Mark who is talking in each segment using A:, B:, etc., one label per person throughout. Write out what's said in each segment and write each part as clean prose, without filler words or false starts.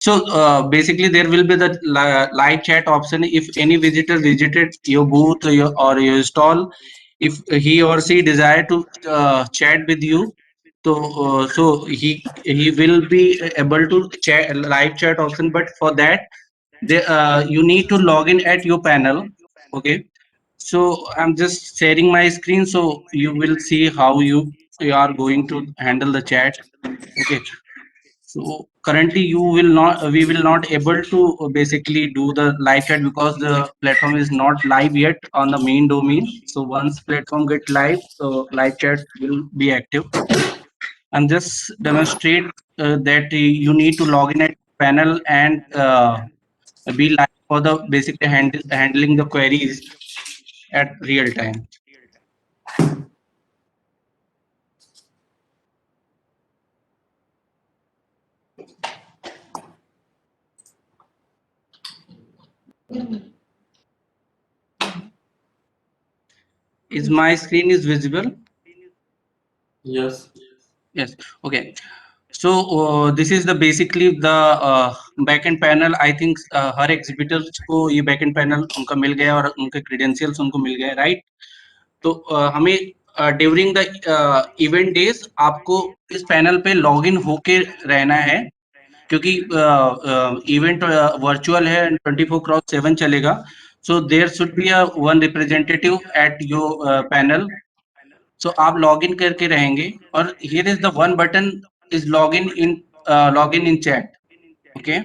A: So basically, there will be the live chat option. If any visitor visited your booth or your stall, if he or she desire to chat with you, so he will be able to chat live chat option. But for that, you need to log in at your panel. Okay. So I'm just sharing my screen, so you will see how you are going to handle the chat. Okay. So currently you will not, we will not able to basically do the live chat because the platform is not live yet on the main domain. So once platform get live, so live chat will be active. And just demonstrate that you need to log in at panel and be live for the basically handling the queries at real time. Is my screen is visible?
B: Yes.
A: Yes. Okay. So this is the basically the backend panel. I think her exhibitors को ये backend panel उनका मिल गया और उनके credentials उनको मिल गए, right? तो हमें ड्यूरिंग द इवेंट डेज आपको इस पैनल पे लॉगिन होके रहना है, क्योंकि इवेंट वर्चुअल है एंड 24/7 चलेगा. So there should be a one representative at your panel. So आप लॉग इन करके रहेंगे और here is the one button is log in in chat. Okay.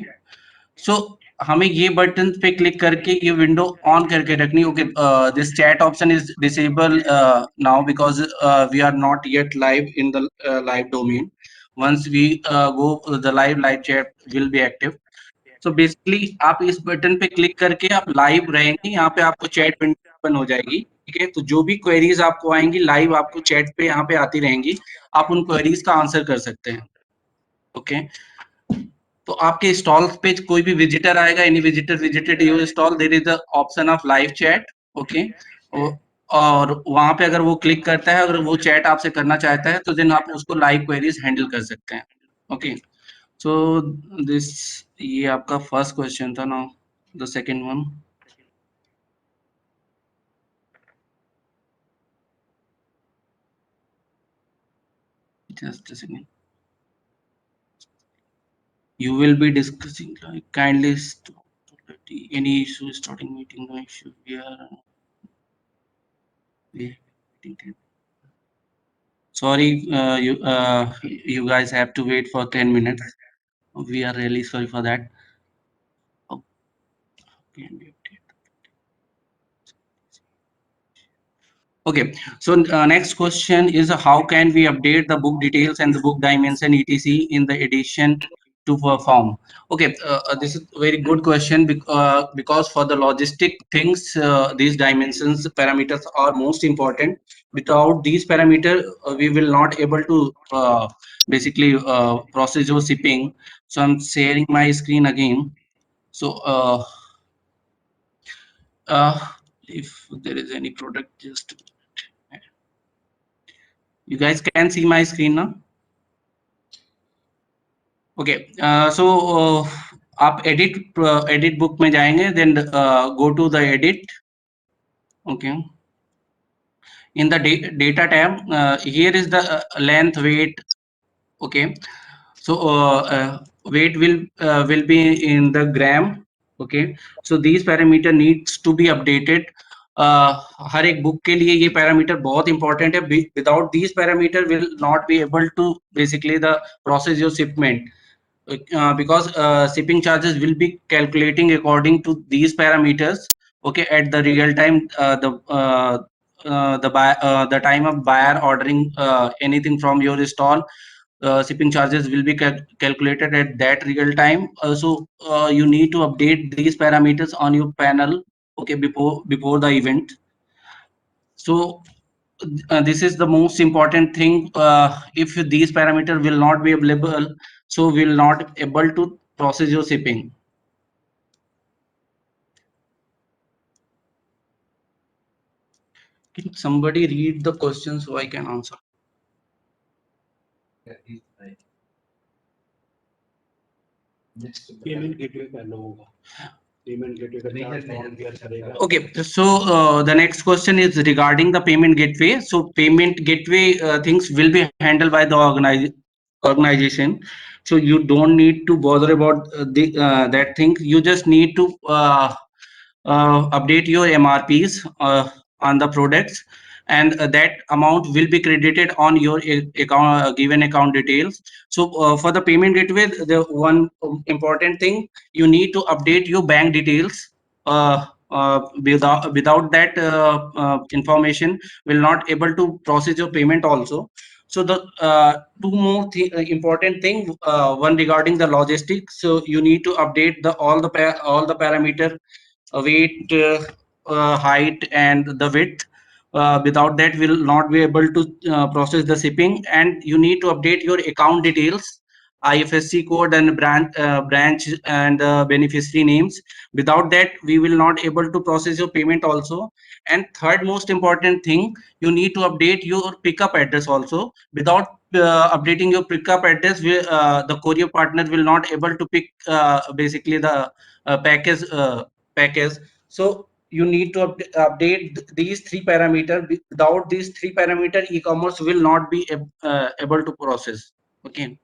A: So हमें ये बटन पे क्लिक करके ये विंडो ऑन करके रखनी. Okay. This chat option is disable now because we are not yet live in the live domain. once we go the live chat will be active. So basically आप इस button पे click करके आप live रहेंगे. यहाँ पे आपको chat window open हो जाएगी. ठीक है. तो जो भी क्वेरीज आपको आएंगी लाइव आपको चैट पे यहाँ पे आती रहेंगी. आप उन क्वेरीज का आंसर कर सकते हैं. ओके. तो आपके स्टॉल पे कोई भी विजिटर आएगा, any visitor visited your stall, there is the option of live chat. Okay. और वहां पे अगर वो क्लिक करता है, अगर वो चैट आपसे करना चाहता है, तो देन आप उसको लाइव क्वेरीज हैंडल कर सकते हैं. ओके. सो दिस, ये आपका फर्स्ट क्वेश्चन था. Now the second one. Just a second. You will be discussing like kindly any issue starting meeting. No issue. We sorry, you guys have to wait for 10 minutes. We are really sorry for that. Okay. Okay, so next question is how can we update the book details and the book dimension etc in the edition to perform? Okay, this is a very good question because for the logistic things, these dimensions parameters are most important. Without these parameters, we will not able to basically process your shipping. So I'm sharing my screen again. So uh, if there is any product, just you guys can see my screen now. Okay. So आप edit book में जाएंगे, then go to the edit. Okay. In the data tab, here is the length, weight. Okay. So weight will be in the gram. Okay. So these parameter needs to be updated. हर एक book के लिए ये parameter बहुत important है. Without these parameter will not be able to basically the process your shipment. Because shipping charges will be calculating according to these parameters. Okay. At the real time, the time of buyer ordering anything from your stall, shipping charges will be calculated at that real time. So you need to update these parameters on your panel. Okay. Before the event. So this is the most important thing. If these parameters will not be available, so will not able to process your shipping. Can somebody read the question so I can answer?
C: Payment gateway करना होगा, payment gateway का charge on clear करेगा।
A: Okay, so the next question is regarding the payment gateway. So payment gateway things will be handled by the organization. So you don't need to bother about that thing. You just need to update your MRPs on the products, and that amount will be credited on your account, given account details. So for the payment gateway, the one important thing, you need to update your bank details. Without that information, will not able to process your payment also. So the two more important thing, one regarding the logistics. So you need to update the all the parameter, weight, height, and the width. Without that, will not be able to process the shipping. And you need to update your account details, IFSC code, and branch and beneficiary names. Without that, we will not able to process your payment also. And third most important thing, you need to update your pickup address also. Without updating your pickup address, the courier partner will not able to pick basically the package. So you need to update these three parameter. Without these three parameter, e-commerce will not be able to process. Okay.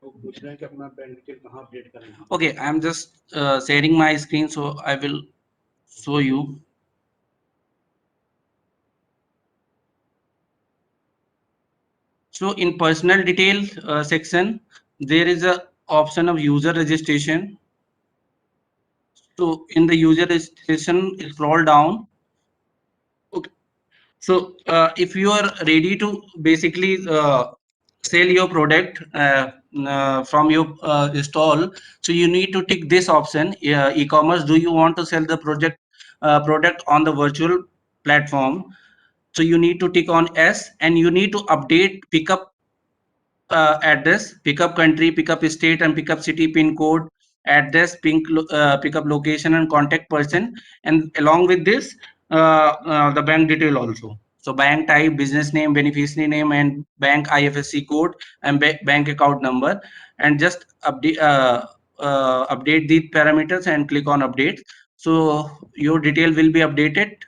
C: तो पूछ रहे हैं कि अपना bank detail कहाँ update करें।
A: Okay, I'm just sharing my screen, so I will show you. So in personal detail section, there is a option of user registration. So in the user registration, scroll down. Okay. So if you are ready to basically sell your product from your stall, so you need to tick this option, e-commerce. Do you want to sell the product on the virtual platform? So you need to tick on S, and you need to update pickup address, pickup country, pickup state, and pickup city pin code, address, pickup location, and contact person. And along with this, the bank detail also. So bank type, business name, beneficiary name, and bank IFSC code, and bank account number. And just update the parameters and click on update. So your detail will be updated.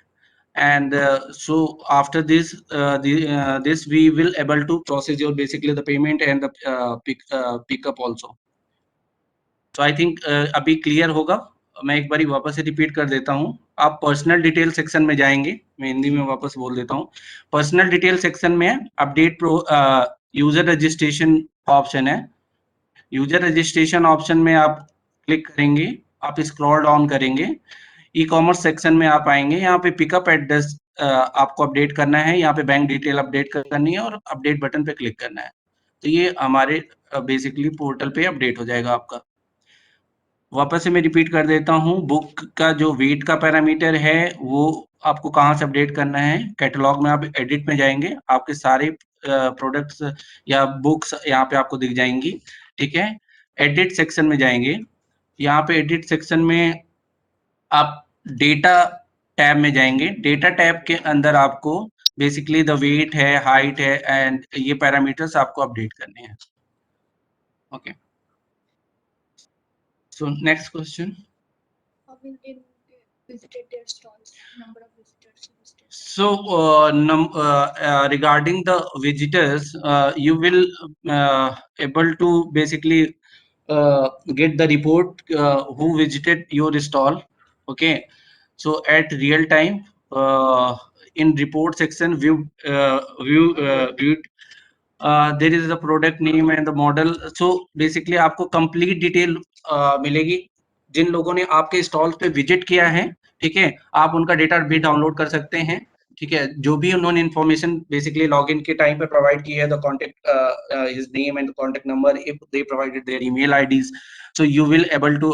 A: And so after this this we will able to process your basically the payment and the pickup also. So I think अभी clear होगा। मैं एक बारी वापस से repeat कर देता हूँ। आप पर्सनल डिटेल सेक्शन में जाएंगे, मैं हिंदी में वापस बोल देता हूँ। पर्सनल डिटेल सेक्शन में update pro user registration option है। यूजर रजिस्ट्रेशन ऑप्शन में आप क्लिक करेंगे, आप स्क्रॉल डाउन करेंगे, ई कॉमर्स सेक्शन में आप आएंगे। यहाँ पे पिकअप एड्रेस आपको अपडेट करना है, यहाँ पे बैंक डिटेल अपडेट करनी है और अपडेट बटन पे क्लिक करना है। तो ये हमारे बेसिकली पोर्टल पे अपडेट हो जाएगा आपका। वापस से मैं रिपीट कर देता हूँ, बुक का जो वेट का पैरामीटर है वो आपको कहाँ से अपडेट करना है। कैटलॉग में आप एडिट में जाएंगे, आपके सारे प्रोडक्ट्स या बुक्स यहाँ पे आपको दिख जाएंगी। ठीक है, एडिट सेक्शन में जाएंगे। यहाँ पे एडिट सेक्शन में आप डेटा टैब में जाएंगे। डेटा टैब के अंदर आपको बेसिकली द वेट है, हाइट है, एंड ये पैरामीटर्स आपको अपडेट करने हैं। Okay, so next question.
D: How will they visited their stalls? Number of visitors visited.
A: So regarding the visitors, you will able to basically get the report who visited your stall. Okay, so at real time, in report section, viewed, there is the product name and the model. So basically आपको complete detail मिलेगी। जिन लोगों ने आपके stall पे visit किया है, ठीक है, आप उनका डेटा भी डाउनलोड कर सकते हैं। ठीक है, जो भी उन्होंने इन्फॉर्मेशन बेसिकली लॉगिन के टाइम पे प्रोवाइड की है, the contact his name and contact number, if they provided their email IDs, so you will able to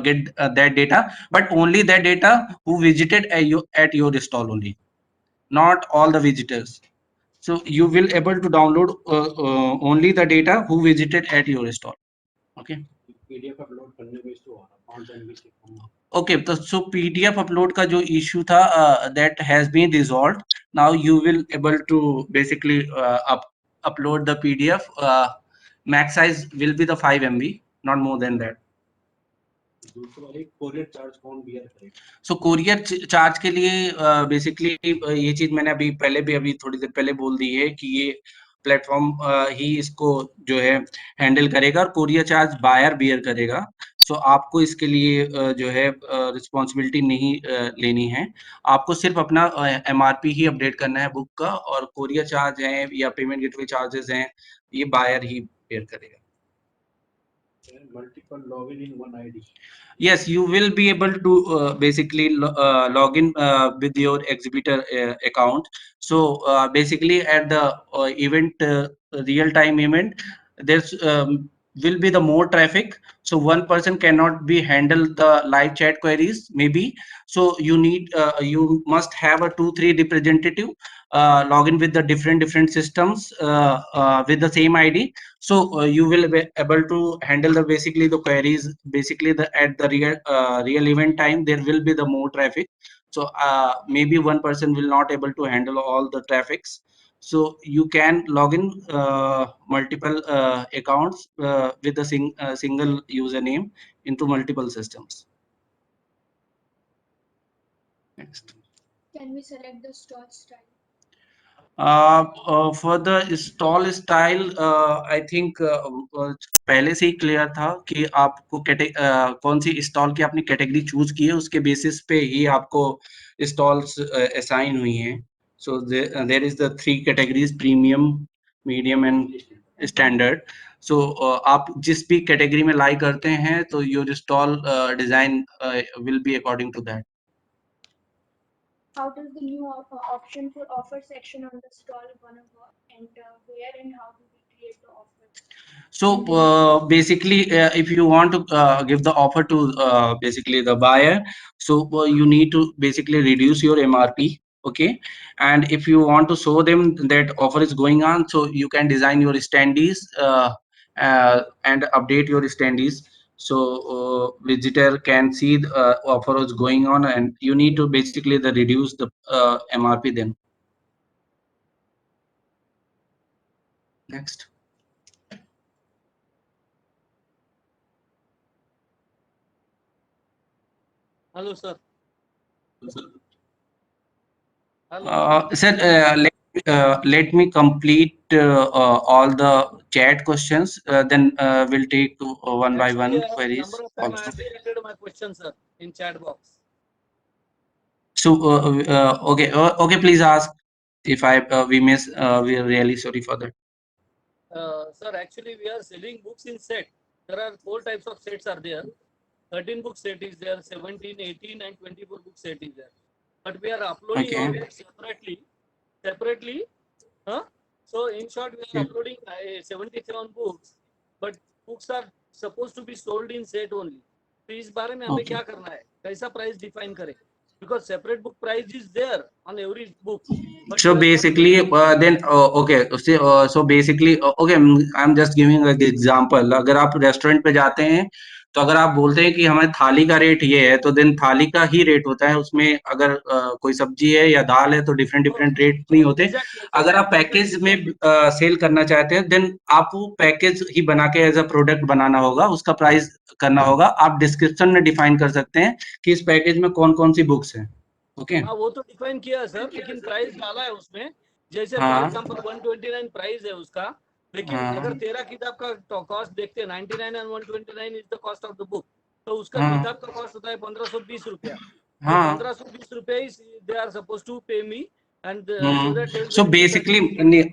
A: get that data, but only that data who visited at your stall only, not all the visitors. So you will able to download only the data who visited at your stall. Okay.
C: PDF upload करने में issue आ रहा 5 MB से कम।
A: Okay, तो so PDF upload का जो issue था that has been resolved. Now you will able to basically upload the PDF max size will be the 5 MB, not more than that.
C: दूसरा एक कोरियर चार्ज कौन beer करेगा?
A: सो courier charge के लिए basically ये चीज मैंने अभी पहले भी अभी थोड़ी देर पहले बोल दी है कि ये प्लेटफॉर्म ही इसको जो है हैंडल करेगा और कोरियर चार्ज बायर बियर करेगा। सो आपको इसके लिए जो है रिस्पॉन्सिबिलिटी नहीं लेनी है। आपको सिर्फ अपना MRP ही अपडेट करना है बुक का, और कोरियर चार्ज है या पेमेंट गेटवे चार्जेस हैं ये बायर ही बेयर करेगा।
C: Multiple login in one ID.
A: Yes, you will be able to basically log in with your exhibitor account. So basically at the event real time event, there's will be the more traffic, so one person cannot be handle the live chat queries maybe. So you need you must have a 2-3 representative log in with the different systems with the same ID. So you will be able to handle the basically the queries basically the at the real event time there will be the more traffic. So maybe one person will not able to handle all the traffics. So you can log in multiple accounts with a single username into multiple systems. Next.
D: Can we select the stall style?
A: For the stall style, I think पहले से ही clear था कि आपको कौन सी stall की आपने category choose की है, उसके बेसिस पे ही आपको स्टॉल्स असाइन हुई हैं. So there is the 3 categories: premium, medium and standard. So आप जिस भी कैटेगरी में लाई करते हैं तो your stall design will be according to that.
D: How does the new option for offer section on the stall gonna work, and where and how do we create the offers?
A: So basically if you want to give the offer to basically the buyer, so you need to basically reduce your MRP, okay? And if you want to show them that offer is going on, so you can design your standees and update your standees, so visitor can see the offer is going on, and you need to basically reduce the MRP then. Next.
E: Hello, sir. Hello.
A: Sir, let me complete all the chat questions. Then we'll take one by one queries.
E: Number of time I
A: Also.
E: have created my question, sir, in chat box.
A: So okay, okay. Please ask. If we miss, we are really sorry for that.
E: Sir, actually we are selling books in set. There are 4 types of sets are there. 13 book set is there, 17, 18 and 24 book set is there. But we are uploading
A: Okay.
E: all books separately. Huh? So in short, we are uploading 77 books, but books are supposed to be sold in set only. तो इस बारे में हमें
A: Okay.
E: क्या करना है, कैसा price define करें? Because separate book price is there on every book. But
A: So
E: we are not-
A: basically, then okay. So basically, okay. I'm just giving an example. अगर आप रेस्टोरेंट पे जाते हैं तो अगर आप बोलते हैं कि हमारे थाली का रेट ये है, तो देन थाली का ही रेट होता है. उसमें अगर कोई सब्जी है या दाल है तो डिफरेंट रेट नहीं होते.
E: Exactly.
A: अगर आप पैकेज में सेल करना चाहते हैं, देन आप वो पैकेज ही बना के एज अ प्रोडक्ट बनाना होगा, उसका प्राइस करना होगा. आप डिस्क्रिप्शन में डिफाइन कर सकते हैं कि इस पैकेज में कौन कौन सी बुक्स हैं. ओके.
E: हाँ, वो तो डिफाइन किया है सर, लेकिन प्राइस डाला है उसमें. जैसे
A: हाँ.
E: फॉर एग्जांपल 129 प्राइस है उसका, लेकिन
A: हाँ.
E: अगर 13 किताब का कॉस्ट देखते हैं 99 and 129 is the cost of the book, तो उसका
A: हाँ.
E: किताब का कॉस्ट होता है 1520 रुपया.
A: हाँ.
E: 1520 रुपये दे आर सपोज टू पे मी एंड
A: सो बेसिकली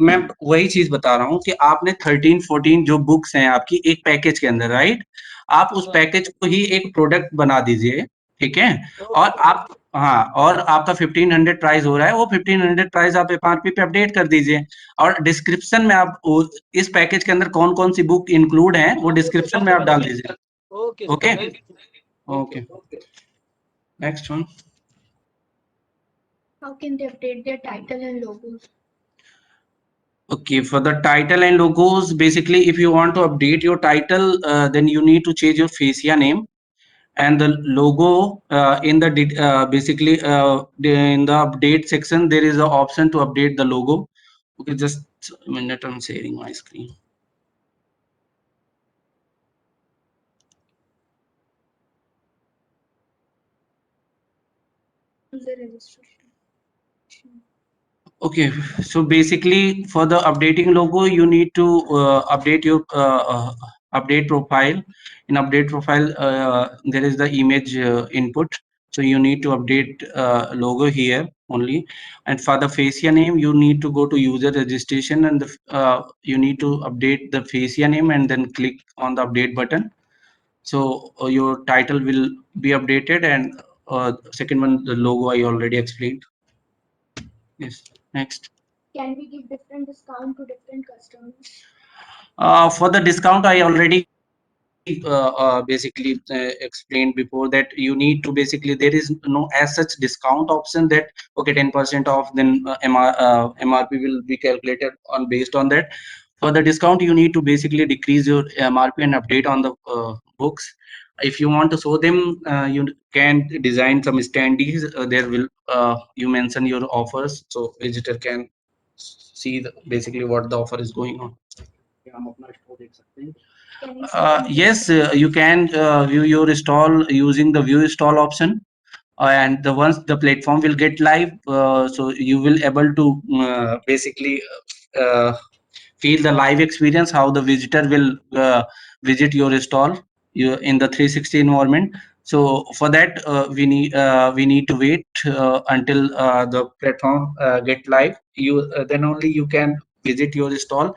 A: मैं वही चीज बता रहा हूँ कि आपने 13-14 जो बुक्स हैं आपकी एक पैकेज के अंदर, राइट? आप उस पैकेज को ही एक प्रोडक्ट बना दीजिए, ठीक है? और आप हाँ, और आपका 1500 प्राइस हो रहा है, वो 1500 प्राइस आप MRP पे अपडेट कर दीजिए, और डिस्क्रिप्शन में आप इस पैकेज के अंदर कौन कौन सी बुक इंक्लूड है वो डिस्क्रिप्शन में आप डाल दीजिए.
E: Okay
A: Okay?
E: Okay.
A: Next one.
D: How can they update their title and logos?
A: Okay, for the title and logos, basically, if you want to update your title, then you need to change your fascia name, and the logo in the basically in the update section there is an option to update the logo. Okay, just a minute, I'm sharing my screen.
D: registration.
A: Okay, so basically for the updating logo, you need to update your update profile. In update profile, there is the image input. So you need to update logo here only. And for the fascia name, you need to go to user registration and you need to update the fascia name and then click on the update button. So your title will be updated, and second one, the logo I already explained. Yes, next.
D: Can we give different discount to different customers?
A: For the discount, I already basically explained before that you need to basically, there is no as such discount option that okay 10% off, then MRP will be calculated on based on that. For the discount, you need to basically decrease your MRP and update on the books. If you want to show them, you can design some standees. There will you mention your offers, so visitor can see basically what the offer is going on.
C: क्या हम अपना store देख सकते हैं?
D: Can we see the
A: Yes, you can view your stall using the view stall option, and once the platform will get live, so you will able to basically feel the live experience how the visitor will visit your stall in the 360 environment. So for that, we need to wait until the platform get live. You then only you can visit your stall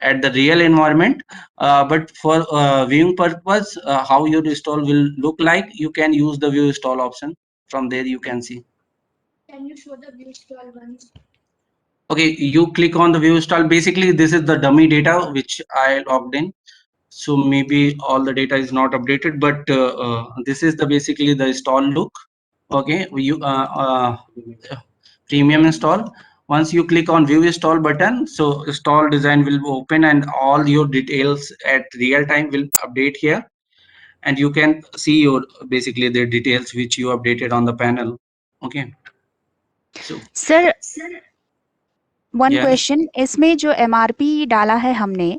A: at the real environment. But for viewing purpose, how your stall will look like, you can use the view stall option. From there you can see.
D: Can you show the view stall once?
A: Okay, you click on the view stall. Basically, this is the dummy data which I logged in. So maybe all the data is not updated, but this is the basically the stall look. Okay, you premium install. Once you click on view stall button, so stall design will open and all your details at real time will update here, and you can see your basically the details which you updated on the panel. Okay, so
F: sir one
A: Yeah.
F: Question, इसमें जो MRP डाला है हमने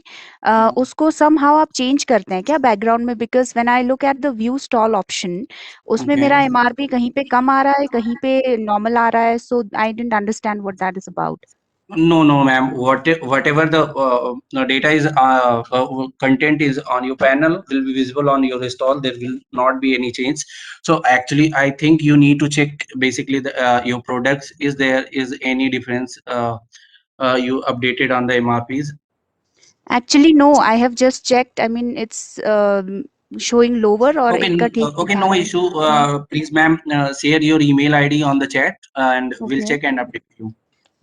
F: उसको somehow आप change करते हैं क्या बैकग्राउंड में? Because when I look at the view stall option, उसमें
A: Okay.
F: मेरा MRP कहीं पे कम आ रहा है, कहीं पे नॉर्मल आ रहा है. So I didn't understand what that is about.
A: No, ma'am. Whatever the data is, content is on your panel will be visible on your stall. There will not be any change. So actually, I think you need to check basically your products. Is there is any difference? You updated on the MRPs.
F: Actually no, I have just checked. I mean it's showing lower और
A: Okay,
F: इनका ठीक
A: okay,
F: दिखा
A: no
F: रहा है.
A: issue. Please, ma'am, share your email ID on the chat, and we'll
F: Okay.
A: check and update you.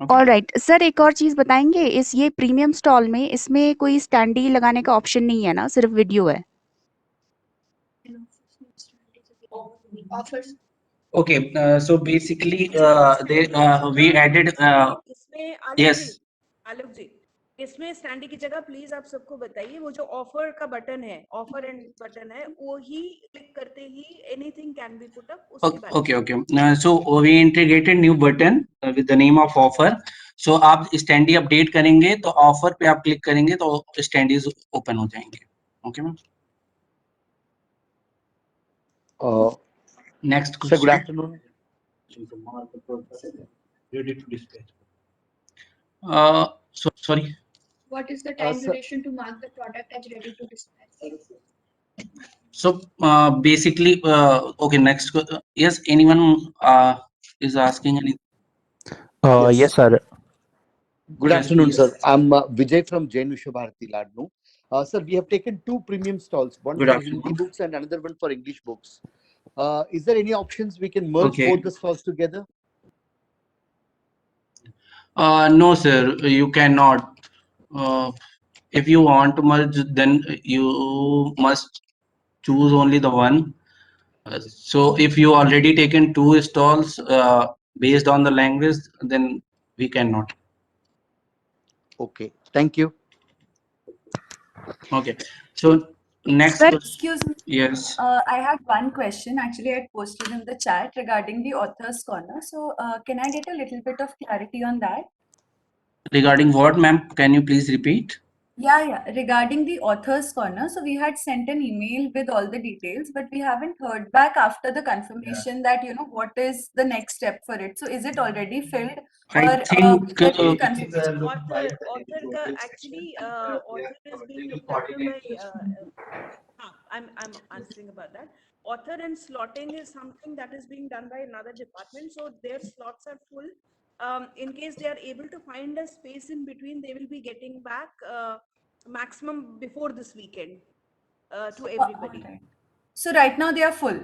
A: Okay.
F: All right sir, एक और चीज बताएंगे, इस ये प्रीमियम स्टॉल में इसमें कोई स्टैंडी लगाने का ऑप्शन नहीं है ना, सिर्फ वीडियो है.
D: Offers.
A: Okay, so basically, we added.
G: इसमें
A: Yes.
G: आलोक जी, इसमें स्टैंडी की जगह प्लीज आप सबको बताइए, वो जो ऑफर का बटन है, ऑफर एंड बटन है, वो ही क्लिक करते ही anything can be put up. उसके बाद
A: Okay. So we integrated new button with the name of offer. So आप स्टैंडी अपडेट करेंगे तो ऑफर पे आप क्लिक करेंगे तो स्टैंडीज ओपन हो जाएंगे. Okay ma'am. Next
H: Sir, good
A: question.
H: afternoon.
C: To mark the product ready to display.
A: So sorry.
D: What is the time
H: Sir-
D: duration to mark the product as ready to display?
A: So basically, okay. Next. Yes. Anyone is asking any?
H: Yes, sir. Good
A: Yes,
H: afternoon,
A: please.
H: sir. I'm Vijay from Jain Vishwabharati, Ladnu. Sir, we have taken two premium stalls, one
A: Good
H: for
A: afternoon.
H: Hindi books and another one for English books. Is there any options we can merge
A: Okay.
H: both the stalls together?
A: No, sir. You cannot. If you want to merge, then you must choose only the one. So if you already taken two stalls based on the language, then we cannot.
H: Okay, thank you.
A: Okay. So next.
F: Sir,
I: Excuse me.
A: Yes.
I: I had one question. Actually, I had posted in the chat regarding the author's corner. So, can I get a little bit of clarity on that?
A: Regarding what, ma'am? Can you please repeat?
I: Yeah. Regarding the author's corner, so we had sent an email with all the details, but we haven't heard back after the confirmation that, what is the next step for it. So is it already filled,
A: I
I: or
A: think
I: will there be confirmation?
G: author का actually author is being looked after by I'm answering about that. Author and slotting is something that is being done by another department, so their slots are full. In case they are able to find a space in between, they will be getting back maximum before this weekend to everybody.
I: Alright. So right now they are full.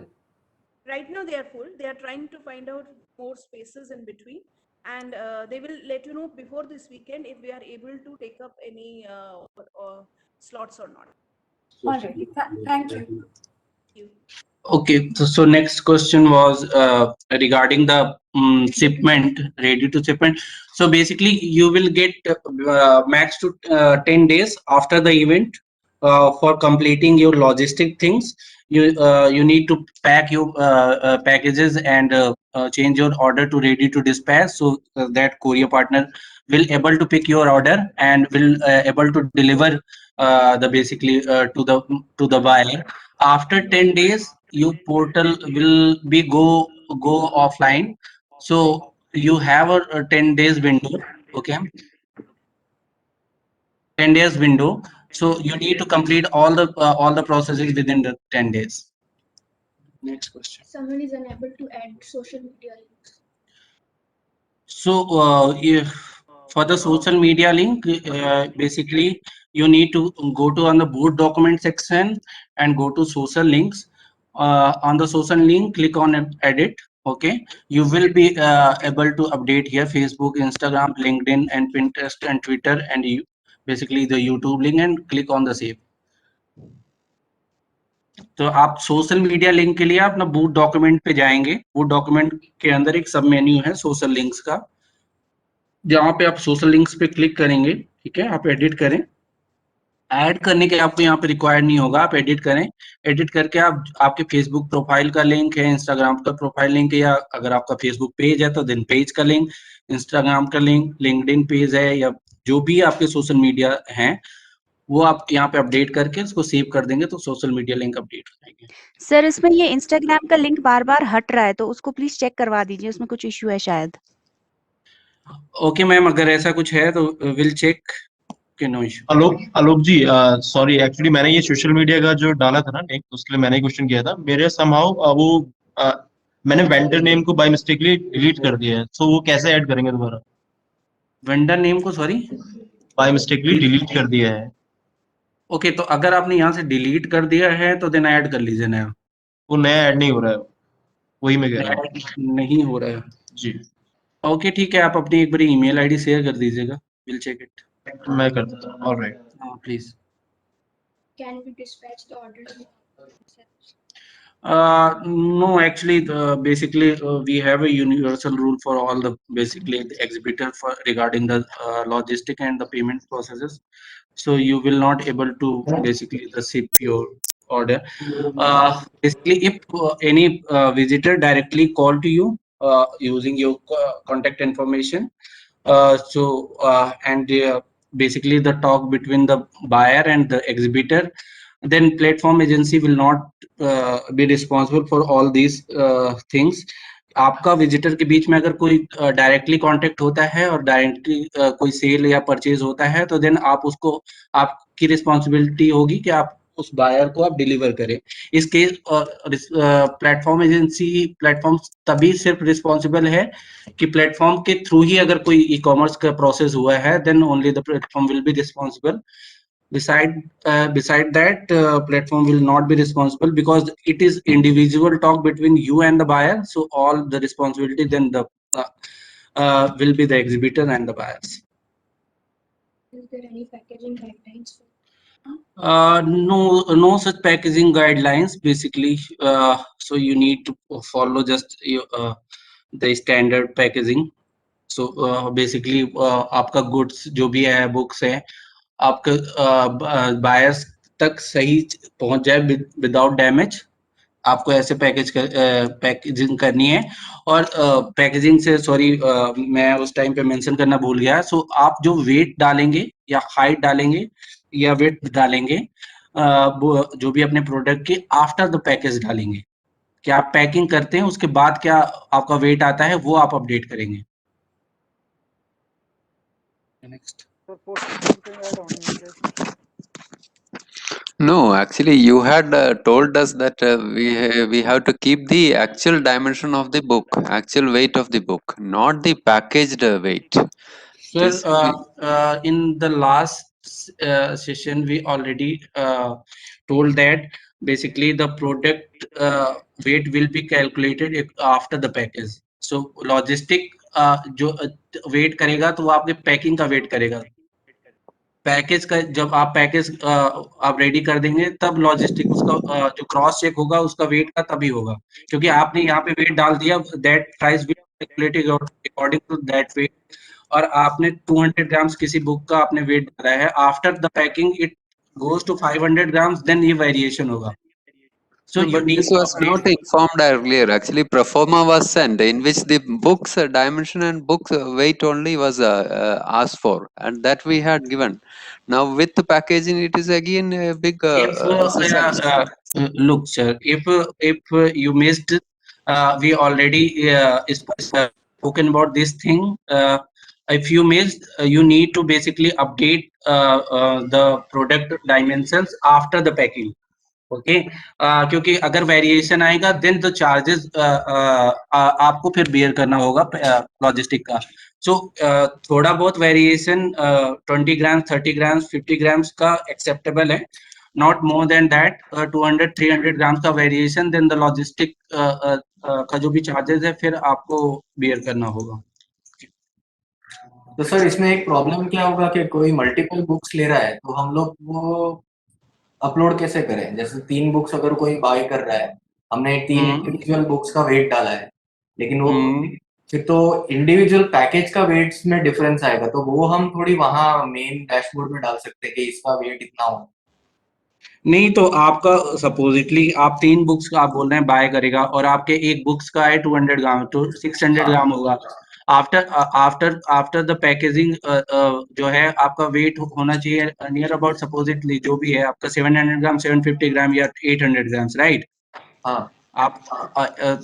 G: Right now they are full. They are trying to find out more spaces in between, and they will let you know before this weekend if we are able to take up any slots or not.
I: Alright. Thank you.
G: You.
A: Okay, so next question was regarding the shipment, ready to shipment. So basically you will get max to 10 days after the event for completing your logistic things. You need to pack your packages and change your order to ready to dispatch, so that courier partner will able to pick your order and will able to deliver the basically to the buyer. After 10 days your portal will be go offline, so you have a 10 days window. Okay, 10 days window, so you need to complete all the processes within the 10 days. Next question.
D: Someone is unable to add social media links.
A: So if for the social media link, basically you need to go to on the board document section and go to social links. On the social link, click on edit. Okay, you will be able to update here Facebook, Instagram, LinkedIn, and Pinterest and Twitter, and you basically the YouTube link, and click on the save. तो आप social media link के लिए अपना boot document पे जाएंगे. Boot document के अंदर एक सब मेन्यू है सोशल लिंक्स का, जहां पे आप सोशल लिंक्स पे क्लिक करेंगे. ठीक है, आप एडिट करें. ऐड करने के आपको यहाँ पे रिक्वायर्ड नहीं होगा, आप एडिट करें. एडिट करके आप आपके फेसबुक प्रोफाइल का लिंक है, इंस्टाग्राम का प्रोफाइल लिंक है, या अगर आपका फेसबुक पेज है तो देन पेज का लिंक, इंस्टाग्राम का लिंक, लिंक्डइन पेज है, या जो भी आपके सोशल मीडिया हैं वो आप यहाँ पे अपडेट करके उसको सेव कर देंगे तो सोशल मीडिया लिंक अपडेट हो जाएंगे.
F: सर इसमें ये इंस्टाग्राम का लिंक बार-बार हट रहा है, तो उसको प्लीज चेक करवा दीजिए, उसमें कुछ इश्यू है शायद.
A: ओके मैम, अगर ऐसा कुछ है तो will check. No issue.
J: Alok ji, sorry, actually मैंने ये सोशल मीडिया का जो डाला था ना लिंक, उसके लिए मैंने क्वेश्चन किया था. मेरे समहाउ वो मैंने वेंडर नेम को बाय मिस्टेकली डिलीट कर दिया है, सो वो कैसे ऐड करेंगे दोबारा?
A: वेंडर नेम को सॉरी
J: बाय मिस्टेकली डिलीट कर दिया है.
A: ओके, तो अगर आपने यहाँ से डिलीट कर दिया है तो देन ऐड कर लीजिए नया.
J: वो नया ऐड नहीं हो रहा है, वही मैं कह रहा हूँ.
A: नहीं हो रहा है
J: जी.
A: ओके ठीक है, आप अपनी एक बार ईमेल आईडी शेयर कर दीजिएगा, विल चेक इट.
J: मैं कर देता हूँ. Alright.
A: Please.
D: Can we dispatch the orders?
A: No, actually basically we have a universal rule for all the basically the exhibitor for regarding the logistic and the payment processes, so you will not able to basically ship your order. Basically if any visitor directly call to you using your contact information, and basically the talk between the buyer and the exhibitor, then platform agency will not be responsible for all these things. आपका visitor के बीच में अगर कोई directly contact होता है और directly कोई cell या परचेज होता है तो देन आप उसको, आपकी रिस्पॉन्सिबिलिटी होगी कि आप उस बायर को आप डिलीवर करें. इसके प्लेटफॉर्म एजेंसी प्लेटफॉर्म तभी सिर्फ रिस्पॉन्सिबल है कि प्लेटफॉर्म के थ्रू ही अगर कोई ई कॉमर्स का प्रोसेस हुआ है, then only the platform will be responsible. Beside that, platform will not be responsible because it is individual talk between you and the buyer, so all the responsibility then the will be the exhibitor and the buyers.
D: Is there any packaging guidelines?
A: No such packaging guidelines basically. So you need to follow just the standard packaging. So basically आपका goods जो भी है, books है, आपके buyers तक सही पहुंच जाए विदाउट डैमेज, आपको ऐसे पैकेजिंग करनी है. और पैकेजिंग से सॉरी मैं उस टाइम पे मेंशन करना भूल गया. सो आप जो वेट डालेंगे या हाइट डालेंगे या वेट डालेंगे वो जो भी अपने प्रोडक्ट की आफ्टर द पैकेज डालेंगे कि आप पैकिंग करते हैं उसके बाद क्या आपका वेट आता है वो आप अपडेट करेंगे। Next
K: No, actually, you had told us that we have to keep the actual dimension of the book, actual weight of the book, not the packaged weight.
A: Sir,
K: This
A: in the last session, we already told that basically the product weight will be calculated after the package. So logistic जो weight करेगा तो वो आपके packing का weight करेगा। Package का जब आप पैकेज आप रेडी कर देंगे तब लॉजिस्टिक उसका जो क्रॉस चेक होगा उसका वेट का तभी होगा क्योंकि आपने यहाँ पे वेट डाल दिया that price will calculated according to that weight और आपने 200 ग्राम्स किसी बुक का आपने वेट डाला है after the packing it goes to 500 grams then ये वेरिएशन होगा so
K: No,
A: you
K: but
A: need
K: this
A: to
K: was not informed earlier. Actually, proforma was sent in which the books dimension and books weight only was asked for, and that we had given. Now with the packaging, it is again a big
A: if
K: exercise.
A: look sir if you missed we already spoken about this thing if you missed you need to basically update the product dimensions after the packing okay क्योंकि अगर variation आएगा then the charges आपको फिर bear करना होगा logistic का सो थोड़ा बहुत वेरिएशन 20 ग्राम्स 30 ग्राम्स 50 ग्राम्स का एक्सेप्टेबल है not more than that 200 300 grams का वेरिएशन देन द लॉजिस्टिक का जो भी चार्जेस है फिर आपको बेयर करना होगा।
L: तो सर इसमें एक प्रॉब्लम क्या होगा कि कोई मल्टीपल बुक्स ले रहा है तो हम लोग वो अपलोड कैसे करें? जैसे 3 बुक्स अगर कोई बाय कर रहा है, हमने 3 इंडिविजुअल बुक्स का वेट डाला है, लेकिन वो फिर तो इंडिविजुअल पैकेज का वेट्स में डिफरेंस आएगा, तो वो हम थोड़ी वहाँ मेन डैशबोर्ड में डाल सकते हैं कि इसका वेट इतना हो।
A: नहीं तो आपका सपोजिटली आप 3 बुक्स का आप बोल रहे हैं बाय करेगा और आपके एक बुक्स का है 200 ग्राम तो 600 ग्राम होगा after after after the packaging जो है आपका वेट होना चाहिए नियर अबाउट सपोजिटली जो भी है आपका 700 ग्राम 750 ग्राम या 800 ग्राम्स राइट।
L: हाँ
A: आप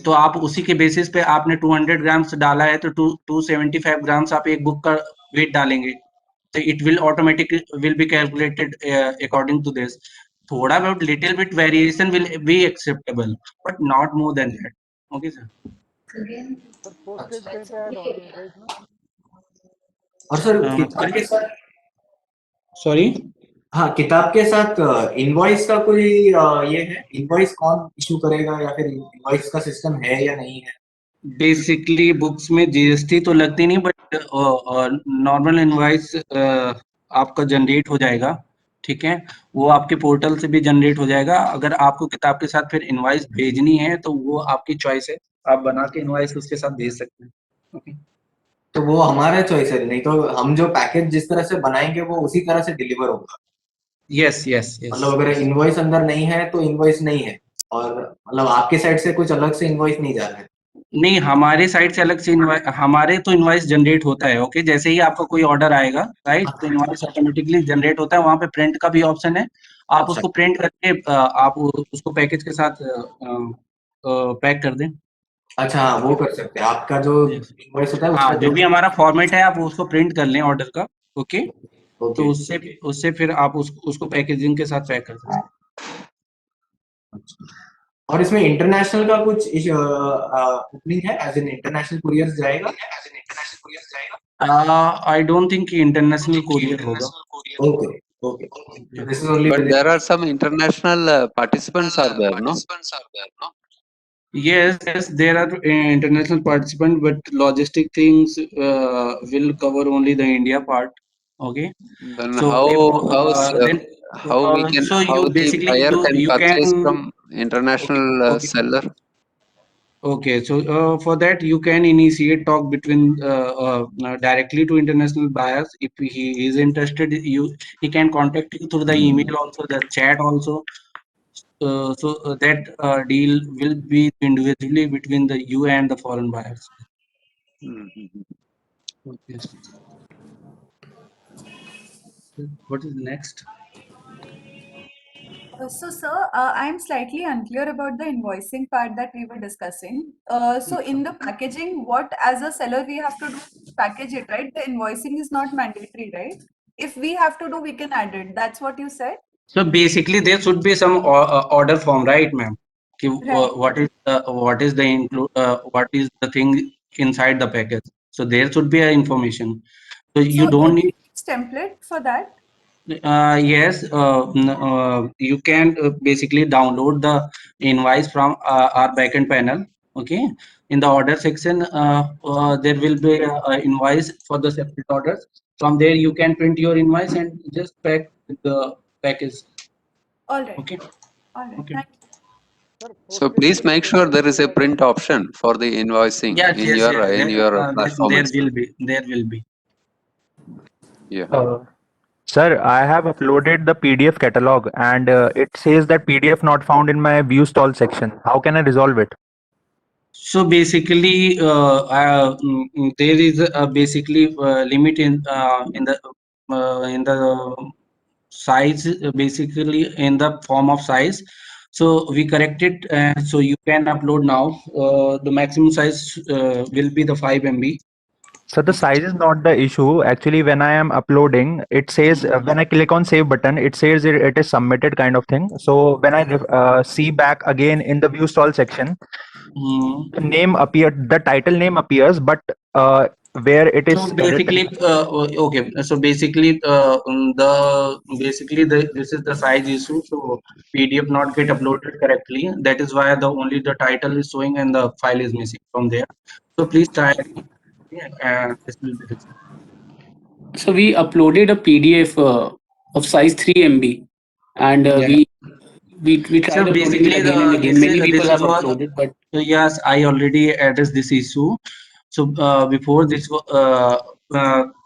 A: तो आप उसी के बेसिस पे आपने 200 ग्राम्स डाला है तो 275 ग्राम्स आप एक बुक का वेट डालेंगे तो it will automatically will be calculated according to this थोड़ा बहुत little bit variation will be acceptable but not more than that okay sir
L: और सर किताब के साथ
A: sorry
L: हाँ किताब के साथ इनवॉइस का कोई ये है, इनवॉइस कौन इशू करेगा या फिर इनवॉइस का सिस्टम है या नहीं है?
A: बेसिकली बुक्स में जीएसटी तो लगती नहीं बट नॉर्मल इनवॉइस आपका जनरेट हो जाएगा ठीक है वो आपके पोर्टल से भी जनरेट हो जाएगा अगर आपको किताब के साथ फिर इनवॉइस भेजनी है तो वो आपकी चॉइस है आप बना के इनवॉइस उसके साथ भेज सकते हैं ओके
L: तो वो हमारा चॉइस है, नहीं तो हम जो पैकेज जिस तरह से बनाएंगे वो उसी तरह से डिलीवर होगा।
A: यस यस यस
L: मतलब अगर इनवॉइस अंदर नहीं है तो इनवॉइस नहीं है और मतलब आपके साइड से कुछ अलग से इनवॉइस नहीं जा रहा है।
A: नहीं हमारे साइड से अलग से हमारे तो इनवॉइस जनरेट होता है ओके जैसे ही आपका कोई ऑर्डर आएगा राइट तो इनवॉइस ऑटोमेटिकली जनरेट होता है वहां पे प्रिंट का भी ऑप्शन है आप उसको प्रिंट करके आप उसको पैकेज के साथ पैक कर दें।
L: अच्छा हाँ वो कर सकते हैं, आपका जो इनवॉइस होता है
A: हाँ
L: उसका
A: जो भी हमारा फॉर्मेट है आप उसको प्रिंट कर लें ऑर्डर का ओके तो
L: ओके
A: उससे फिर आप उसको पैकेजिंग के साथ पैक कर सकते हैं।
L: और इसमें इंटरनेशनल का कुछ ओपनिंग है एज इन इंटरनेशनल कुरियर जाएगा?
A: आई डोंट थिंक कि इंटरनेशनल कोरियर होगा।
L: Okay okay this is only
K: But there are some international participants are there, no?
A: Yes, there are international participants, but logistic things will cover only the India part. Okay.
K: Then
A: So then
K: how we can
A: so
K: how
A: you
K: the
A: basically
K: buyer can
A: you
K: purchase
A: can
K: from international
A: okay.
K: seller?
A: Okay, so for that you can initiate talk between directly to international buyers. If he is interested, he can contact you through the email also, the chat also. So that deal will be individually between the you and the foreign buyers. Yes. What is next?
I: So, sir, I'm slightly unclear about the invoicing part that we were discussing. So, in the packaging, what as a seller we have to do is package it, right? The invoicing is not mandatory, right? If we have to do, we can add it. That's what you said?
A: So basically, there should be some order form, right, ma'am?
I: Right.
A: What is the include what is the thing inside the package? So there should be a information. So you
I: So,
A: don't
I: do
A: need.
I: you use template for that?
A: Yes, you can basically download the invoice from our backend panel. Okay, in the order section, there will be a invoice for the separate orders. From there, you can print your invoice and just pack with the package.
I: All right.
A: Okay.
I: All right.
A: Okay.
I: Thank you.
K: So please make sure there is a print option for the invoicing
A: Yes,
K: in
A: yes,
K: your
A: yes.
K: in your platform
A: There
K: itself.
A: will be. There will be.
K: Yeah.
M: Sir, I have uploaded the PDF catalog and it says that PDF not found in my view stall section. How can I resolve it?
A: So basically, there is a basically limit in the size, basically in the form of size. So we correct it, so you can upload now. The maximum size will be the 5 MB.
M: So the size is not the issue. Actually, when I am uploading, it says when I click on save button, it says it is submitted kind of thing. So when I see back again in the view stall section, the name appeared, the title name appears, but where it is
A: So basically, okay. So basically, this is the size issue. So PDF not get uploaded correctly. That is why the only the title is showing and the file is missing from there. So please try. This will be fixed.
N: So we uploaded a PDF of size 3 MB, and
A: Yeah.
N: we tried
A: So
N: uploading it
A: basically,
N: again and again. Many people have uploaded, but
A: so yes, I already addressed this issue. So before this,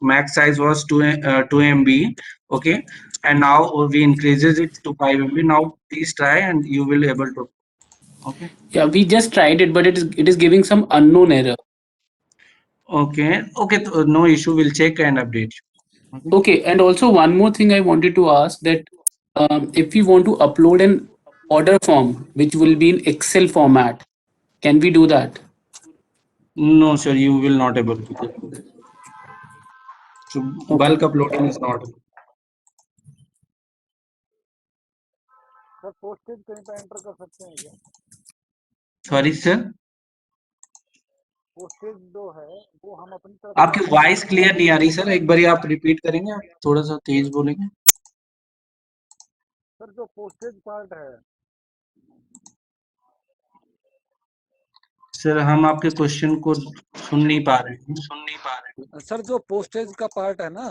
A: max size was 2 MB, okay, and now we increases it to 5 MB. Now please try, and you will able to. Okay.
N: yeah, we just tried it, but it is giving some unknown error.
A: Okay. Okay. No issue. We'll check and update.
N: Okay, and also one more thing I wanted to ask that if we want to upload an order form which will be in Excel format, can we do that?
A: No, sir. You will not able to do that. So bulk uploading is not.
C: Sir postage कहीं पे enter कर सकते हैं क्या?
A: Sorry, sir.
C: Postage जो है वो हम अपनी तरफ
A: आपकी वॉइस क्लियर नहीं आ रही सर, एक बार आप रिपीट करेंगे, आप थोड़ा सा तेज बोलेंगे।
C: सर जो पोस्टेज पार्ट है
A: सर हम आपके क्वेश्चन को सुन नहीं पा रहे हैं।
C: सर जो पोस्टेज का पार्ट है ना,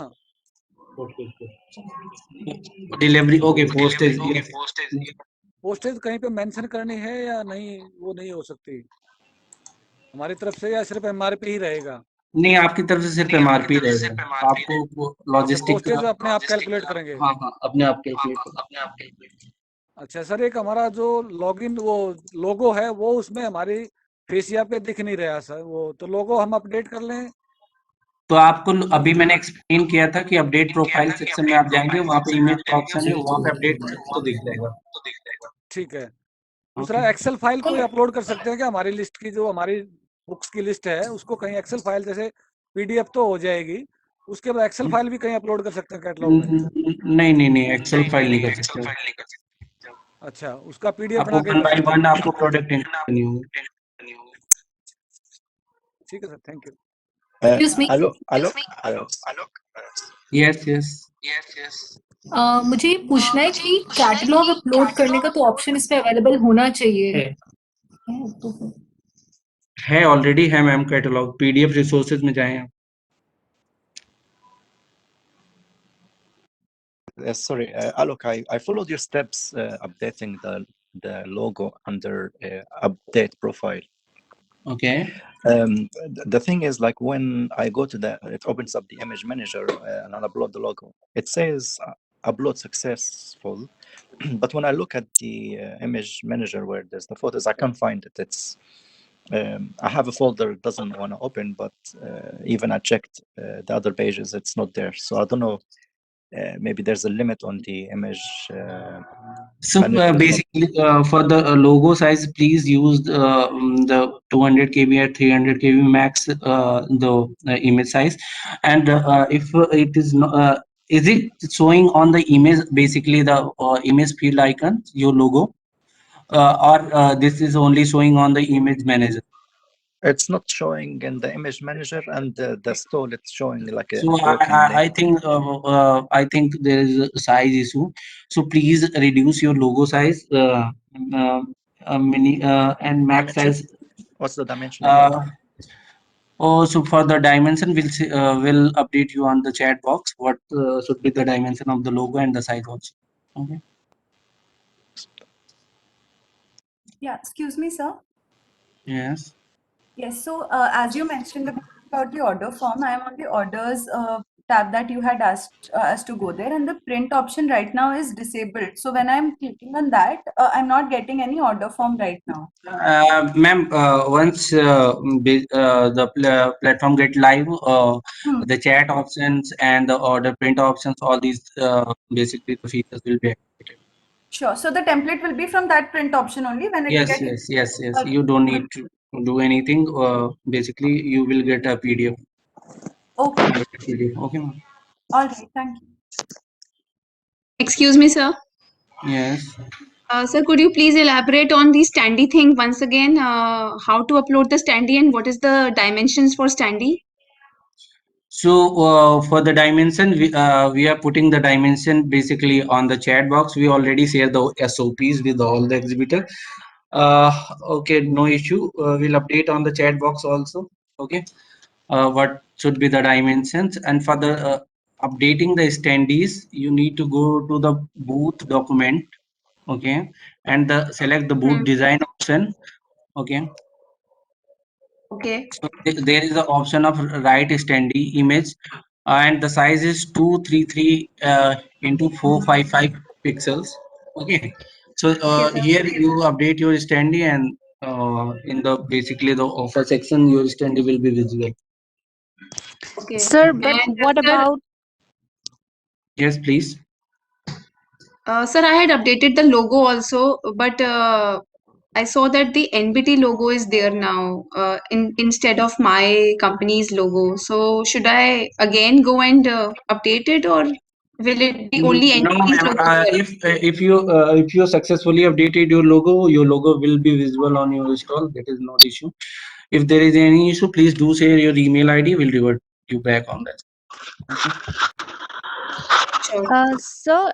A: डिलीवरी, ओके, पोस्टेज।
C: पोस्टेज कहीं पे मेंशन करनी है या नहीं, वो नहीं हो सकती हमारी तरफ से, या सिर्फ एमआरपी ही रहेगा?
A: नहीं, आपकी तरफ से सिर्फ एमआरपी रहेगा, आपको लॉजिस्टिक
C: पोस्टेज अपने आप कैलकुलेट करेंगे?
A: हाँ हाँ, अपने आप कैलकुलेट।
C: अच्छा सर, एक हमारा जो लॉगिन वो लोगो है वो उसमें हमारी फेसिया पे दिख नहीं रहा सर, वो तो लोगो हम अपडेट कर लें?
A: तो आपको अभी मैंने एक्सप्लेन किया था कि अपडेट प्रोफाइल सेक्शन में आप जाएंगे, वहाँ पे इमेज का ऑप्शन है, वहाँ पे अपडेट तो दिख जाएगा।
C: ठीक है। दूसरा, एक्सेल फाइल कोई अपलोड कर सकते हैं क्या? हमारी लिस्ट की जो हमारी बुक्स की लिस्ट है उसको कहीं एक्सेल फाइल, जैसे पीडीएफ तो हो जाएगी, उसके बाद एक्सेल फाइल भी कहीं अपलोड कर सकते हैं कैटलॉग में?
A: नहीं, एक्सेल फाइल नहीं कर सकते।
C: अच्छा, उसका पीडीएफ
A: आपको
C: बना के
A: वन बाय वन आपको प्रोडक्ट करनी होगी।
C: ठीक है sir, thank you.
O: Excuse me.
H: Hello.
A: Yes.
O: मुझे ये पूछना है कि कैटलॉग अपलोड करने का तो ऑप्शन इसमें अवेलेबल होना चाहिए।
A: है ऑलरेडी है मैम कैटलॉग, पीडीएफ रिसोर्सेज में जाएं आप।
P: Sorry, Alok, I followed your steps updating the logo under update profile.
A: Okay.
P: The thing is, like when I go to it opens up the image manager and I'll upload the logo. It says upload successful, but when I look at the image manager where there's the photos, I can't find it. It's I have a folder it doesn't want to open, but even I checked the other pages, it's not there. So I don't know maybe there's a limit on the image.
A: So
P: manager as well.
A: basically, for the logo size, please use the 200 KB or 300 KB max the image size. And if it is not, is it showing on the image basically the image field icon, your logo, or this is only showing on the image manager?
P: It's not showing in the image manager, and the stall it's showing like a
A: So
P: broken
A: I think there is a size issue. So please reduce your logo size, mini and max
P: dimension.
A: size.
P: What's the dimension again?
A: So for the dimension, we'll update you on the chat box. What should be the dimension of the logo and the size also. Okay.
I: Yeah, excuse me, sir.
A: Yes.
I: Yes, so as you mentioned about the order form, I am on the orders tab that you had asked us to go there, and the print option right now is disabled. So when I'm clicking on that, I'm not getting any order form right now.
A: Ma'am, once the platform get live, the chat options and the order print options, all these basically the features will be activated.
I: Sure. So the template will be from that print option only when it
A: Yes,
I: gets.
A: yes. You don't need to do anything. Basically, you will get a PDF.
I: Okay.
A: Okay, ma'am.
I: All right. Thank you.
Q: Excuse me, sir.
A: Yes.
Q: Sir, could you please elaborate on the standee thing once again? How to upload the standee and what is the dimensions for standee?
A: So for the dimension, we are putting the dimension basically on the chat box. We already share the SOPs with all the exhibitor. Okay, no issue. We'll update on the chat box also. Okay. What should be the dimensions, and for the updating the standees, you need to go to the booth document. Okay, and select the booth design option. Okay.
Q: Okay.
A: So there is the option of write standee image, and the size is 233 into 455 pixels. Okay. So
Q: Okay, sir.
A: here you update your standee, and in the basically the offer section, your standee will be visible.
Q: Okay.
F: Sir, but
Q: And
F: what
Q: sir,
F: about
A: Yes, please.
Q: sir, I had updated the logo also, but I saw that the NBT logo is there now instead of my company's logo. So should I again go and update it, or will it be only
A: No,
Q: NBT's
A: ma'am.
Q: logo there?
A: If you successfully updated your logo will be visible on your stall. That is not issue. If there is any issue, please do share your email ID. We'll revert you back on that.
F: so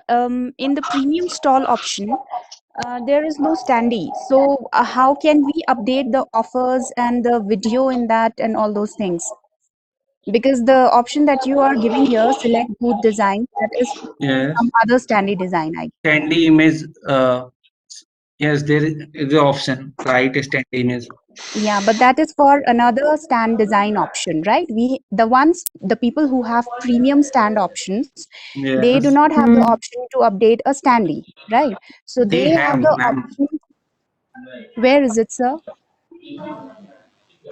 F: in the premium stall option, there is no standee. So how can we update the offers and the video in that and all those things? Because the option that you are giving here, select booth design, that is
A: Yes.
F: some other standee design.
A: Standee image. Yes, there is the option. Right, standee image.
F: Yeah, but that is for another stand design option, right? The people who have premium stand options, they do
A: Yes.
F: not have the option to update a standee, right? So
A: They
F: they have
A: have,
F: the
A: ma'am.
F: option. Where is it, sir? You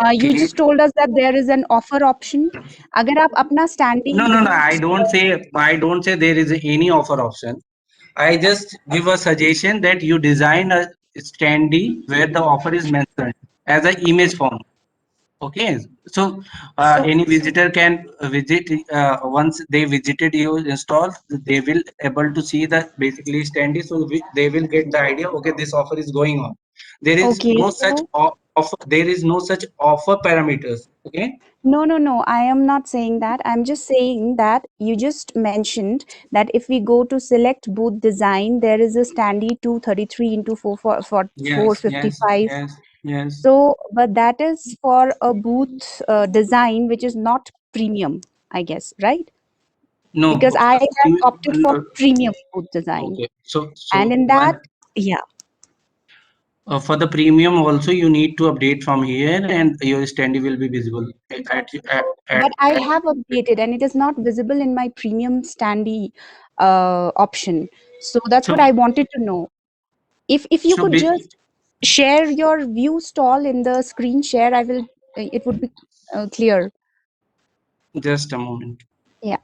A: Can you
F: just told us that there is an offer option. अगर आप अपना standee
A: No. I don't say there is any offer option. I just give a suggestion that you design a standee where the offer is mentioned as an image form. Okay. So any visitor can visit once they visited your install, they will able to see the basically standee. So they will get the idea. Okay, this offer is going on. There is
F: Okay,
A: no such
F: so
A: offer. There is no such offer parameters. Okay.
F: no. I am not saying that. I'm just saying that you just mentioned that if we go to select booth design, there is a standee 233 into 455.
A: Yes.
F: So, but that is for a booth design which is not premium, I guess, right?
A: No.
F: Because I have opted for
A: uh,
F: premium booth design.
A: Okay. So
F: And in
A: one
F: that, yeah.
A: for the premium also you need to update from here, and your standee will be visible
F: But I have updated and it is not visible in my premium standee option. So that's what I wanted to know. If you
A: So
F: could
A: be-
F: just share your view stall in the screen share, I will. It would be clear.
A: just a moment.
F: Yeah.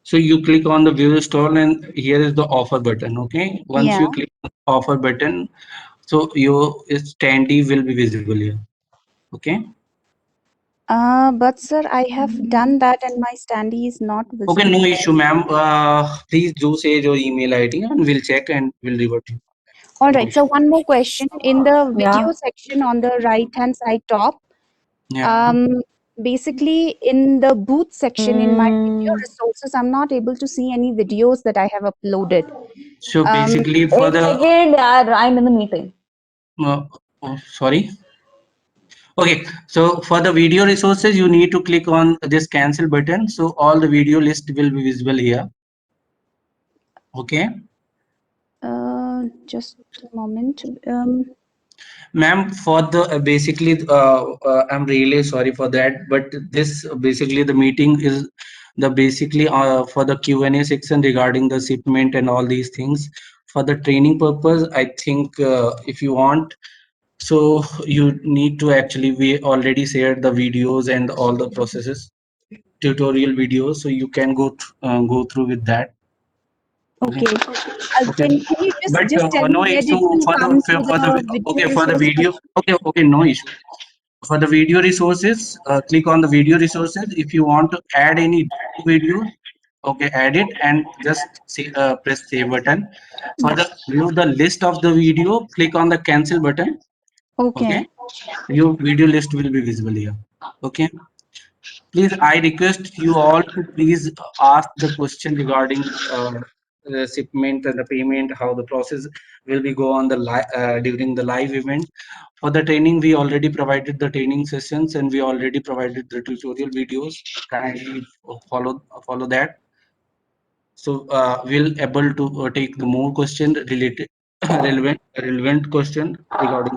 A: So you click on the view stall and here is the offer button. Okay. Once
F: Yeah.
A: you click on the offer button, so your standee will be visible here. Okay.
F: But sir, I have done that and my standee is not visible.
A: Okay, no issue, ma'am. Please do say your email ID and we'll check and we'll revert you.
F: All
A: No
F: right.
A: issue.
F: So one more question. In the video
O: Yeah.
F: section on the right-hand side top,
A: Yeah.
F: basically in the booth section in my video resources, I'm not able to see any videos that I have uploaded.
A: So basically for
O: एक
A: the
O: second यार, I'm in the meeting.
A: sorry. Okay, so for the video resources, you need to click on this cancel button. So all the video list will be visible here. Okay.
F: Just a moment.
A: Ma'am, for the basically, I'm really sorry for that, but this basically the meeting is the basically for the Q&A section regarding the shipment and all these things. For the training purpose, I think if you want, so you need to actually, we already shared the videos and all the processes, tutorial videos, so you can go through with that.
F: Okay.
A: Okay.
F: Can you
A: But
F: just tell
A: no
F: me where
A: issue
F: did you
A: for
F: come to
A: the
F: video
A: okay for the
F: resource
A: video.
F: section?
A: Okay, no issue. For the video resources, click on the video resources. If you want to add any video, okay, add it and just press save button. For the view the list of the video, click on the cancel button.
F: Okay.
A: Your video list will be visible here. Okay. Please, I request you all to please ask the question regarding the shipment and the payment, how the process will be go on the during the live event. For the training, we already provided the training sessions and we already provided the tutorial videos. Kindly follow that. So we'll able to take the more question related relevant question regarding.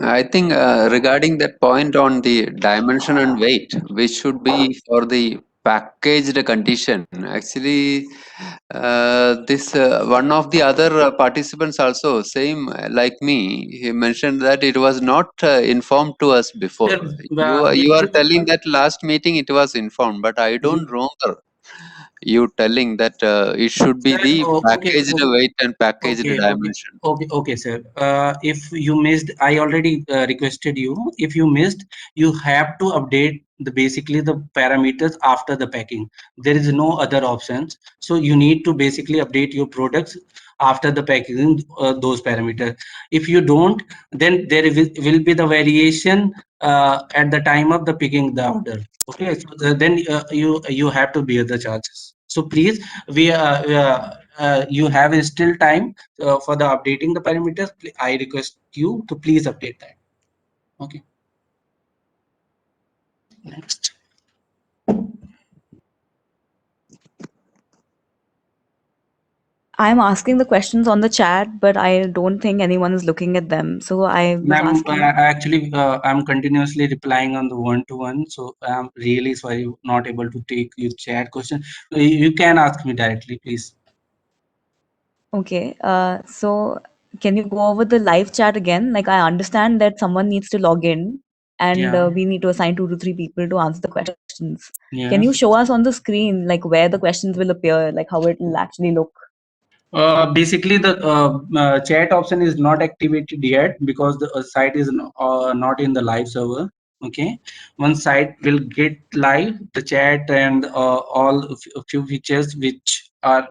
K: I think regarding that point on the dimension and weight, which should be for the packaged condition. Actually, this one of the other participants also, same like me, he mentioned that it was not informed to us before. You are telling that last meeting it was informed, but I don't remember you telling that it should be the packaged weight and packaged dimension.
A: Okay, sir. If you missed, I already requested you. If you missed, you have to update the basically the parameters after the packing. There is no other options. So you need to basically update your products after the packaging those parameters. If you don't, then there will be the variation at the time of the picking the order. Okay, so then you have to bear the charges. So please, you have still time for the updating the parameters. I request you to please update that. Okay. Next.
R: I'm asking the questions on the chat, but I don't think anyone is looking at them. So I was
A: Ma'am,
R: asking.
A: actually, I'm continuously replying on the one-to-one. So I'm really sorry, not able to take your chat question. You can ask me directly, please.
R: Okay. So can you go over the live chat again? Like I understand that someone needs to log in and
A: Yeah.
R: we need to assign 2 to 3 people to answer the questions.
A: Yeah.
R: Can you show us on the screen like where the questions will appear, like how it will actually look?
A: Basically, the chat option is not activated yet because the site is not in the live server. Okay, once site will get live, the chat and all a few features which are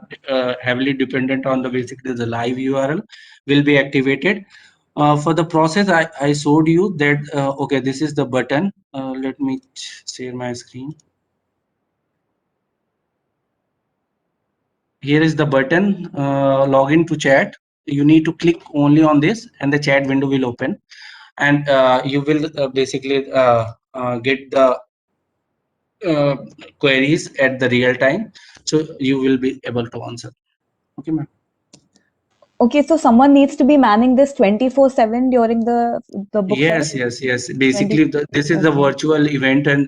A: heavily dependent on the basically the live URL will be activated. For the process, I showed you that. Okay, this is the button. Let me share my screen. Here is the button, login to chat. You need to click only on this and the chat window will open, and you will basically get the queries at the real time, so you will be able to answer. Okay, ma'am.
R: Okay, so someone needs to be manning this 24/7 during the book
A: Yes. Basically,
R: 20
A: this is the
R: okay.
A: virtual event, and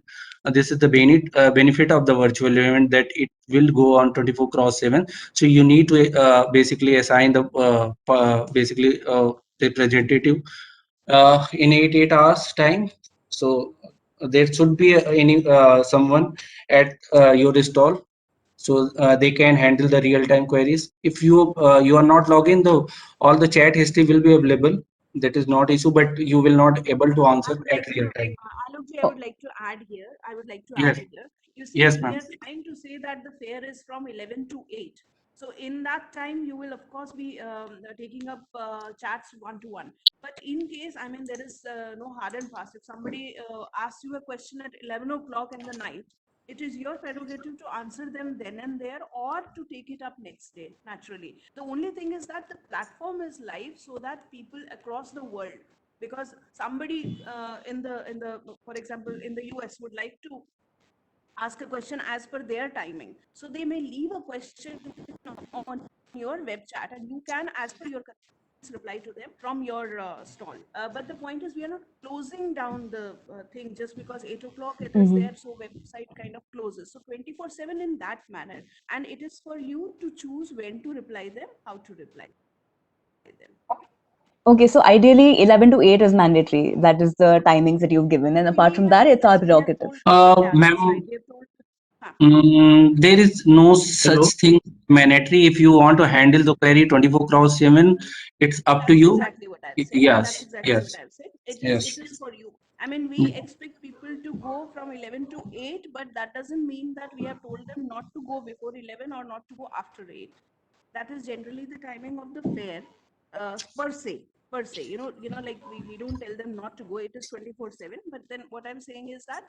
A: this is the benefit of the virtual event, that it will go on 24/7. So you need to basically assign the basically representative in 8 hours time. So there should be any someone at your stall, so they can handle the real-time queries. If you are not logged in, though, all the chat history will be available. That is not issue, but you will not able to answer at real time.
G: Alokji, I would like to add here.
A: Yes.
G: You see,
A: Yes,
G: we
A: ma'am.
G: are trying to say that the fair is from 11 to 8. So in that time, you will of course be taking up chats one-to-one. But in case, I mean, there is no hard and fast. If somebody asks you a question at 11 o'clock in the night, it is your prerogative to answer them then and there, or to take it up next day, naturally. The only thing is that the platform is live so that people across the world, because somebody in the for example in the US would like to ask a question as per their timing, so they may leave a question on your web chat and you can, as per your convenience, reply to them from your stall. But the point is, we are not closing down the thing just because 8 o'clock it is there, so website kind of closes. So 24/7 in that manner, and it is for you to choose when to reply them, how to reply them.
R: Okay, so ideally 11 to 8 is mandatory. That is the timings that you've given. And apart from that, it's our prerogative.
A: Ma'am, there is no such thing mandatory. If you want to handle the query 24/7, it's up to you.
G: Exactly what I've said.
A: Yes,
G: That's exactly
A: yes,
G: what I've said.
A: yes.
G: It is for you. I mean, we expect people to go from 11 to 8, but that doesn't mean that we have told them not to go before 11 or not to go after 8. That is generally the timing of the fair, per se. Like we don't tell them not to go. It is 24/7. But then what I'm saying is that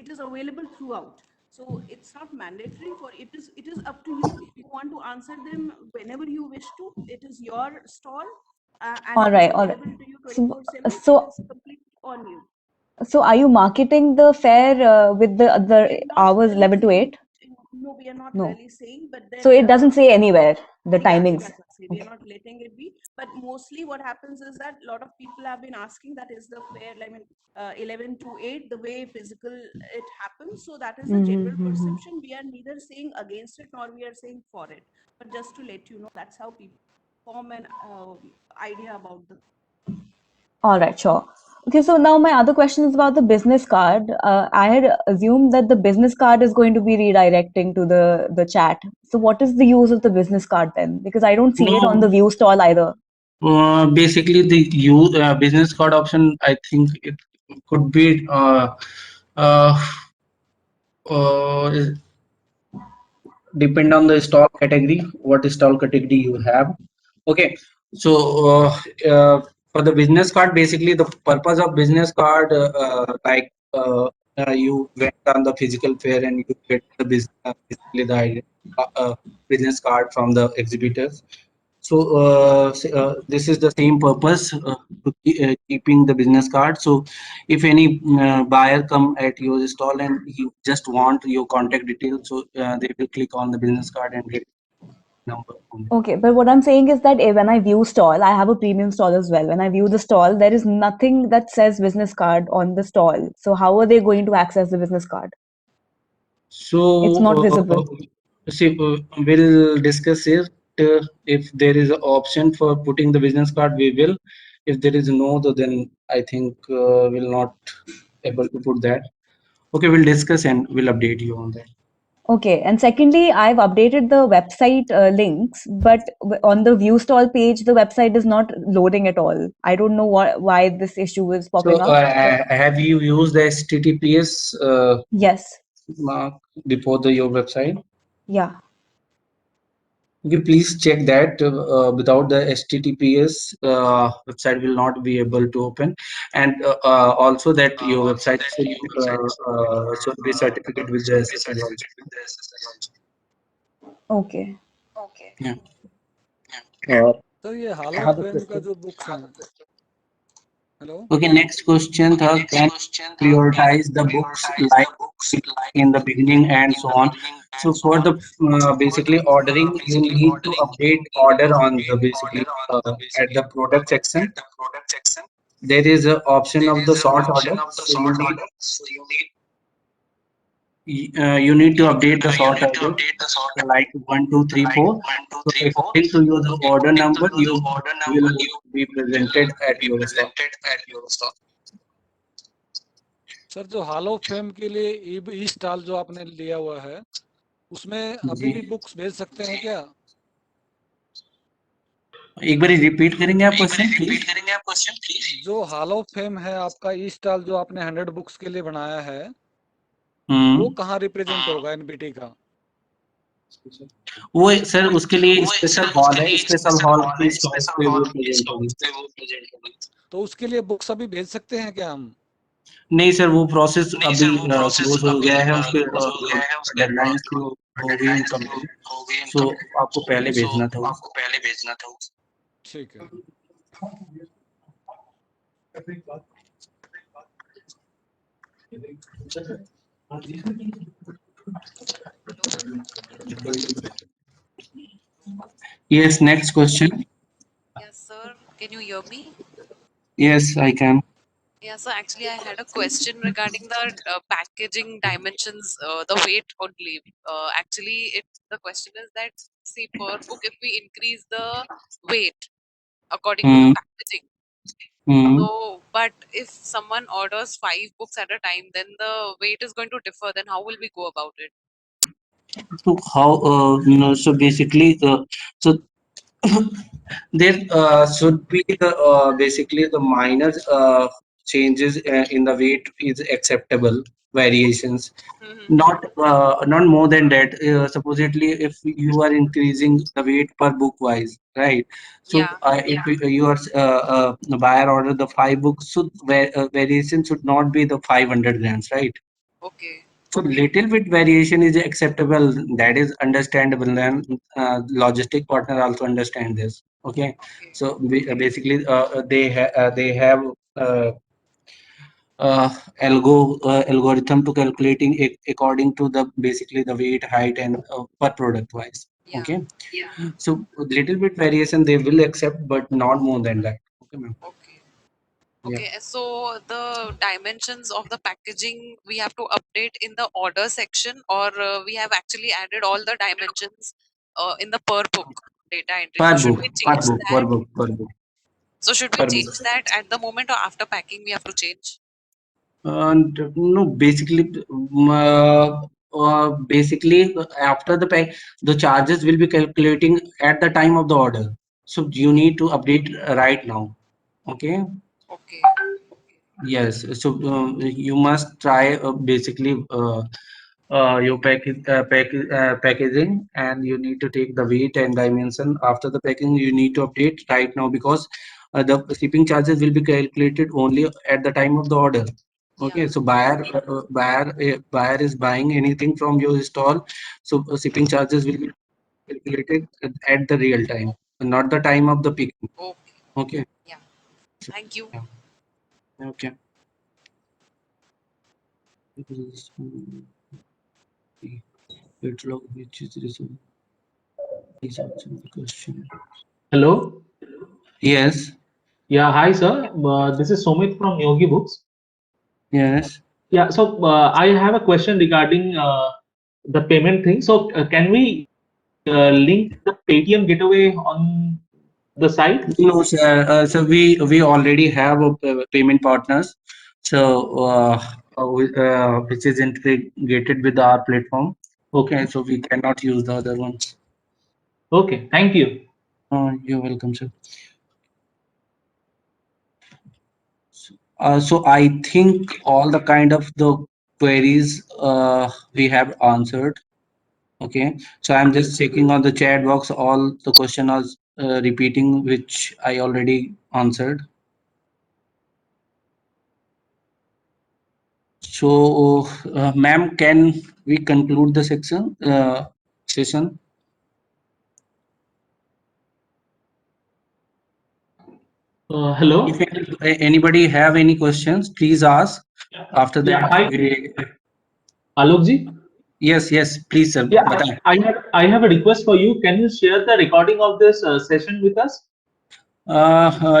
G: it is available throughout. So it's not mandatory. It is up to you. If you want to answer them whenever you wish to, it is your stall, and
R: All
G: it is
R: right, all right.
G: available to you 24/7.
R: So,
G: It is completely on you.
R: so are you marketing the fair with the other hours 11 to 8?
G: No, we are not
R: No.
G: really saying, but then
R: So it doesn't say anywhere the timings.
G: It doesn't say. We are not letting it be. But mostly what happens is that a lot of people have been asking that is the fair, I mean, 11 to 8, the way physical it happens. So that is the general perception. We are neither saying against it nor we are saying for it. But just to let you know, that's how people form an idea about the.
R: All right, sure. Okay, so now my other question is about the business card. I had assumed that the business card is going to be redirecting to the chat. So what is the use of the business card then? Because I don't see it on the view stall either.
A: Basically, the business card option, I think it could be depend on the stall category, what stall category you have. Okay, so for the business card, basically the purpose of business card, you went on the physical fair and you get the basically the business card from the exhibitors. So this is the same purpose to keeping the business card. So if any buyer come at your stall and you just want your contact details, so they will click on the business card and get number.
R: Okay, but what I'm saying is that when I view stall, I have a premium stall as well. When I view the stall, there is nothing that says business card on the stall. So how are they going to access the business card?
A: So
R: It's not visible.
A: see, we'll discuss it. If there is an option for putting the business card, we will. If there is no, then I think we'll not able to put that. Okay, we'll discuss and we'll update you on that.
R: Okay, and secondly, I've updated the website links, but on the view stall page, the website is not loading at all. I don't know why this issue is popping
A: So
R: up.
A: have you used the HTTPS
R: Yes.
A: mark before your website?
R: Yeah.
A: Okay, please check that without the HTTPS website will not be able to open, and also that your website should be certificate with the SSL also.
R: Okay.
A: Yeah.
C: तो ये
H: I
C: hello
H: have a
C: pen का
H: question.
C: जो books हैं hello
A: Okay, next question, can prioritize the books like in the beginning and so on. So for the basically ordering, you need to update order on the basically at the product section. There is an option of the sort order. So you need You need to update the sort order, like 1, 2, 3, 4. So according to your the order number, you will be presented at your stall.
C: Sir जो hall of fame के लिए ई stall जो आपने लिया हुआ है उसमें अभी भी बुक्स भेज सकते हैं क्या?
A: एक बार रिपीट करेंगे आप क्वेश्चन प्लीज?
C: जो हॉल ऑफ फेम है आपका ई स्टॉल जो आपने 100 बुक्स के लिए बनाया है वो कहाँ रिप्रेजेंट होगा एनबीटी का?
A: वो सर उसके लिए स्पेशल हॉल है, स्पेशल हॉल की स्टॉल पे वो प्रेजेंट होगी।
C: तो उसके लिए बुक्स अभी भेज सकते हैं क्या हम?
A: नहीं सर, वो प्रोसेस अभी क्लोज हो गया है, उसके डेडलाइन हो गई कंप्लीट, सो आपको पहले भेजना था।
C: ठीक है।
A: Yes, next question.
S: Yes, sir. Can you hear me?
A: Yes, I can.
S: Yeah, so actually I had a question regarding the packaging dimensions, the weight only. The question is that, see, per book, if we increase the weight according to the packaging, so, but if someone orders 5 books at a time, then the weight is going to differ. Then how will we go about it?
A: So how so basically so there should be the basically the minor changes in the weight is acceptable variations, not more than that. Supposedly if you are increasing the weight per book wise, right? So if you are the buyer order the 5 books, so variation should not be the 500 grams, right?
S: Okay.
A: So little bit variation is acceptable, that is understandable, and logistic partner also understand this. Okay, so basically they have algorithm to calculating according to the basically the weight, height, and per product wise. Okay, so little bit variation they will accept, but not more than that. Okay, ma'am.
S: Okay, so the dimensions of the packaging we have to update in the order section, or we have actually added all the dimensions in the per book data entry.
A: Per
S: So should
A: book,
S: we
A: per
S: change
A: book,
S: that?
A: per book.
S: So should we
A: Per
S: change
A: book.
S: that at the moment, or after packing we have to change?
A: No, basically, basically after the pack, the charges will be calculating at the time of the order. So you need to update right now. Okay.
S: Okay.
A: Yes. So you must try basically your packaging, and you need to take the weight and dimension. After the packing, you need to update right now, because the shipping charges will be calculated only at the time of the order. Okay, so buyer is buying anything from your stall, so shipping charges will be calculated at the real time, not the time of the picking. Okay.
S: Yeah. Thank you.
A: Okay. Which is question.
T: Hello.
A: Yes.
T: Yeah. Hi, sir. This is Somit from Yogi Books.
A: Yes.
T: Yeah. So I have a question regarding the payment thing. So can we link the Paytm gateway on the site?
A: No, sir. So we already have payment partners, so which is integrated with our platform. Okay, so we cannot use the other ones.
T: Okay, thank you.
A: You're welcome, sir. So I think all the kind of the queries we have answered. Okay, so I'm just checking on the chat box all the question was repeating, which I already answered. So, ma'am, can we conclude the session?
T: Hello.
A: If anybody have any questions, please ask. After that,
T: Hi. Alok ji?
A: Yes, please, sir.
T: Yeah, I have a request for you. Can you share the recording of this session with us?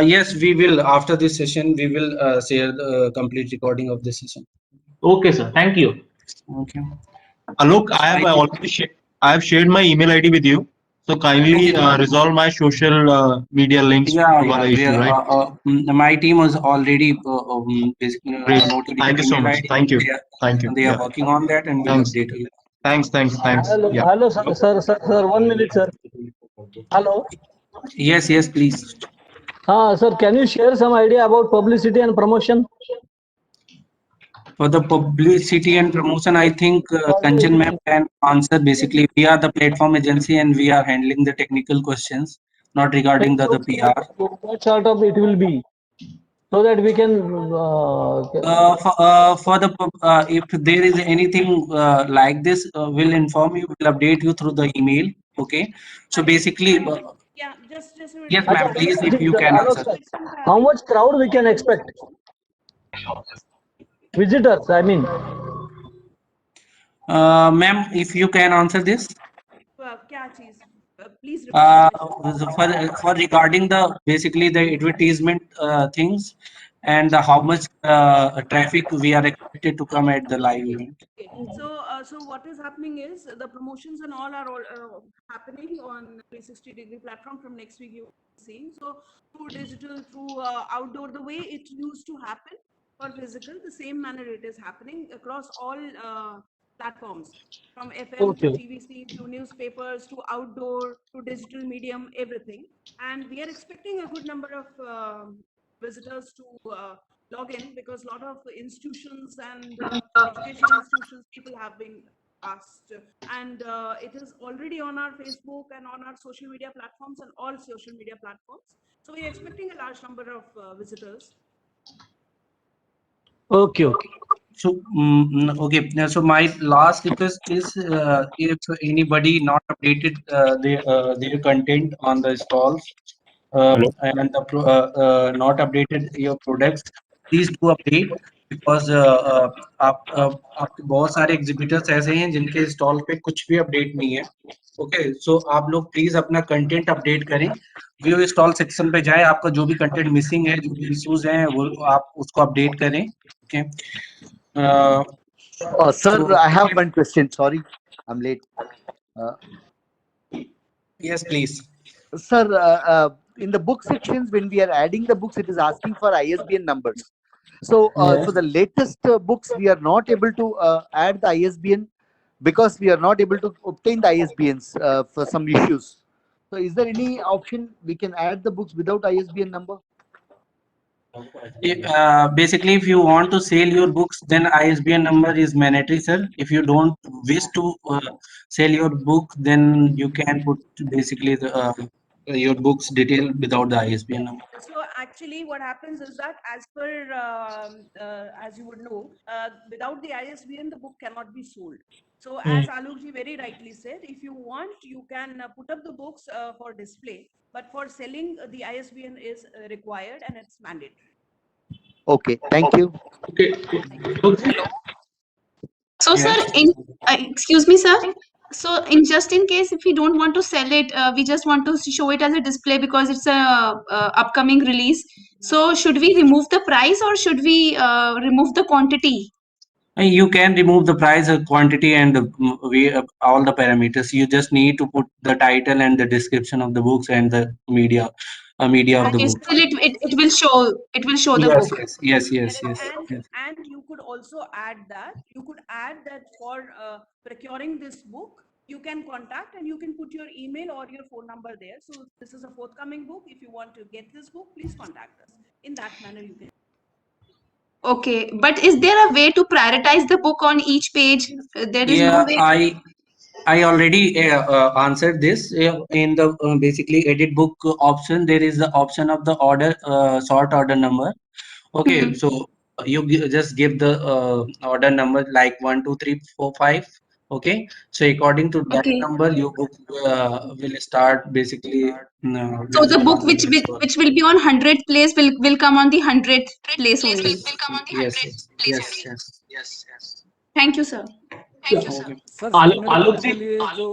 A: Yes, we will. After this session, we will share the complete recording of this session.
T: Okay, sir. Thank you.
A: Okay.
J: Alok, I have shared my email ID with you. So kindly resolve my social media links
A: Yeah,
J: via
A: yeah.
J: issue, right?
A: My team was already basically
J: Great.
A: noted
J: Thank
A: your
J: you so
A: email
J: much.
A: ID.
J: Thank you. Thank you.
A: They are
J: Yeah.
A: working on that, and we'll
J: Thanks.
A: update you.
J: Thanks.
E: Hello,
J: Yeah.
E: hello, sir, 1 minute, sir. Hello.
A: Yes, please.
E: Sir, can you share some idea about publicity and promotion?
A: For the publicity and promotion, I think Kanchan ma'am can answer. Basically, we are the platform agency and we are handling the technical questions, not regarding the PR.
E: What sort of it will be, so that we can.
A: For the if there is anything like this, we'll inform you. We'll update you through the email. Okay. So basically,
G: Yeah, just a minute.
A: yes, ma'am. Please, if you can answer.
E: How much crowd we can expect? Visitors, I mean.
A: Ma'am, if you can answer this.
G: क्या चीज? Please repeat the question.
A: For regarding the basically the advertisement things and how much traffic we are expected to come at the live event.
G: Okay. So what is happening is the promotions and all are all happening on 360-degree platform from next week. You will see. So through digital, through outdoor, the way it used to happen for physical, the same manner it is happening across all platforms, from FM to TVC to newspapers to outdoor to digital medium, everything. And we are expecting a good number of visitors to log in, because a lot of institutions and educational institutions people have been asked, and it is already on our Facebook and on our social media platforms and all social media platforms. So we are expecting a large number of visitors.
E: Okay.
A: So okay. So my last request is if anybody not updated their content on the stalls and not updated your products, please do update, because आपके बहुत सारे exhibitors ऐसे हैं जिनके stall पे कुछ भी update नहीं है. ओके, सो आप लोग प्लीज अपना कंटेंट अपडेट करें. व्यू स्टॉल सेक्शन पे जाए, आपका जो भी कंटेंट मिसिंग है, जो भी इश्यूज हैं, वो आप उसको अपडेट करें. Okay.
H: Sir, I have one question. Sorry, I'm late.
A: Yes, please.
H: Sir, in the book sections, when we are adding the books, it is asking for ISBN numbers. So,
E: Yes.
H: so the latest books, we are not able to add the ISBN because we are not able to obtain the ISBNs for some issues. So, is there any option we can add the books without ISBN number?
A: Basically, if you want to sell your books, then ISBN number is mandatory, sir. If you don't wish to sell your book, then you can put basically your book's detail without the ISBN number.
G: So actually what happens is that, as per as you would know, without the ISBN the book cannot be sold. So as Alokji very rightly said, if you want, you can put up the books for display, but for selling the ISBN is required and it's mandatory.
H: Okay, thank you.
T: Okay.
Q: So, sir, excuse me, sir. So, just in case if we don't want to sell it, we just want to show it as a display because it's a upcoming release. So, should we remove the price or should we remove the quantity?
A: You can remove the price, quantity, and all the parameters. You just need to put the title and the description of the books and the media of the
Q: Okay,
A: book.
Q: still it will show the book.
A: Yes.
G: And you could also add that for procuring this book, you can contact and you can put your email or your phone number there. So this is a forthcoming book. If you want to get this book, please contact us. In that manner, you can.
Q: Okay, but is there a way to prioritize the book on each page? There is no way.
A: I already answered this. In the basically edit book option, there is the option of the order sort order number. Okay, so you just give the order number like 1, 2, 3, 4, 5. Okay, so according to that number, your book will start basically.
Q: So the book which will be on 100th place will come on the 100th place only.
A: Yes.
Q: Thank you, sir.
C: Sir standard के लिए जो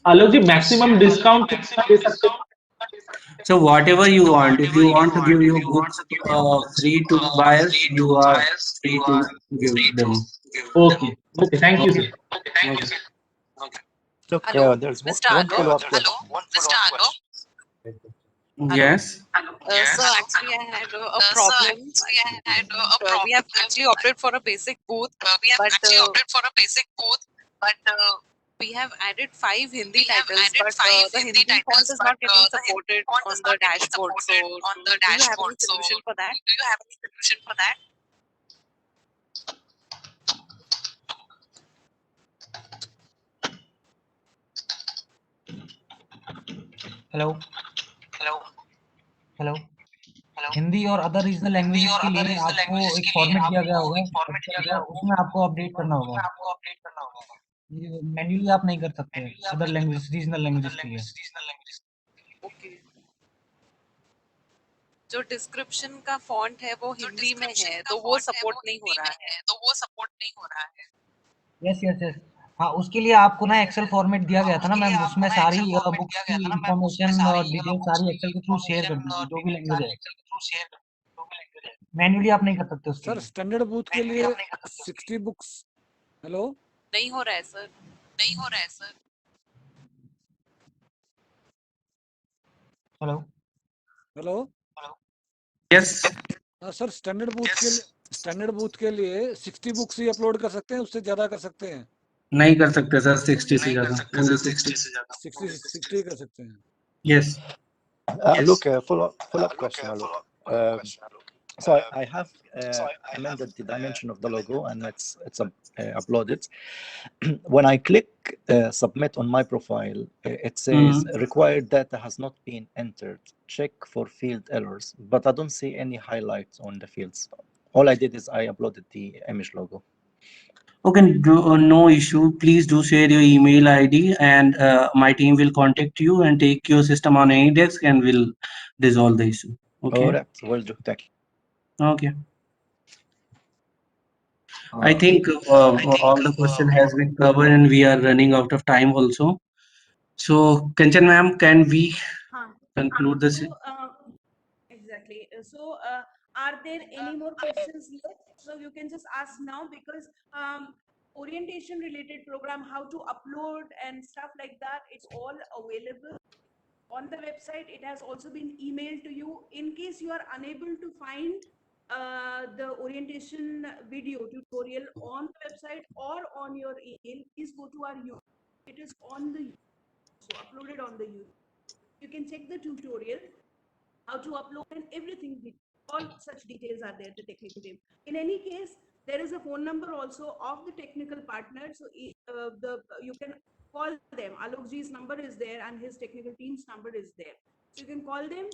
T: Alok ji, maximum discount कितना दे सकते हैं?
A: So whatever you want, if you want to give your books free to buyers, you are free to give them.
T: Okay. Okay, thank you, sir.
P: Look,
S: Hello,
P: there's
S: Mr.
P: one
S: Alok.
P: follow-up
S: Hello,
P: question.
S: Mr. Alok. Hello.
A: Yes.
S: So actually, I had a problem. We have actually opted for a basic booth, but we have added 5 Hindi titles, but the Hindi font is not getting supported on the dashboard. So, do you have any solution for that?
U: Hello hello Hindi और other regional languages के लिए आपको एक format दिया गया होगा Excel का, उसमें आपको अपडेट करना होगा। मैन्युअली आप नहीं कर सकते अदर लैंग्वेज रीजनल लैंग्वेजेस के लिए।
S: Okay. जो डिस्क्रिप्शन का फॉन्ट है वो हिंदी में है, तो वो सपोर्ट नहीं हो रहा है।
U: यस यस यस हाँ, उसके लिए आपको ना एक्सेल फॉर्मेट दिया गया था ना मैम, उसमें सारी बुक्स की इंफॉर्मेशन और डिटेल सारी एक्सेल के थ्रू शेयर कर दीजिए जो भी लैंग्वेज है। मैन्युअली आप नहीं कर सकते उसके
C: सर
U: लिए।
C: स्टैंडर्ड बूथ के लिए 60 बुक्स। हेलो
S: नहीं हो रहा है sir.
U: Hello
C: hello
A: yes.
C: Sir standard booth के लिए 60 बुक्स ही अपलोड कर सकते हैं, उससे ज्यादा कर सकते हैं?
A: नहीं कर सकते सर 60 से ज्यादा, ओनली 60।
C: 60 कर सकते हैं।
A: Yes.
P: Look, follow-up question. Look, so I have amended the dimension of the logo and it's uploaded. When I click submit on my profile, it says required data has not been entered. Check for field errors, but I don't see any highlights on the fields. All I did is I uploaded the image logo.
A: Okay, no issue. Please do share your email ID and my team will contact you and take your system on any desk and will resolve the issue. Okay.
P: All right, will do. Thank you.
A: Okay. I think all the question has been covered and we are running out of time also. So Kanchan ma'am, can we conclude this?
G: Exactly. So, are there any more questions left? So you can just ask now, because orientation related program, how to upload and stuff like that, it's all available on the website. It has also been emailed to you. In case you are unable to find the orientation video tutorial on the website or on your email, please go to our YouTube. It is on the YouTube, so uploaded on the YouTube. You can check the tutorial, how to upload and everything. All such details are there, the technical team. In any case, there is a phone number also of the technical partner. So you can call them. Alokji's number is there and his technical team's number is there. So you can call them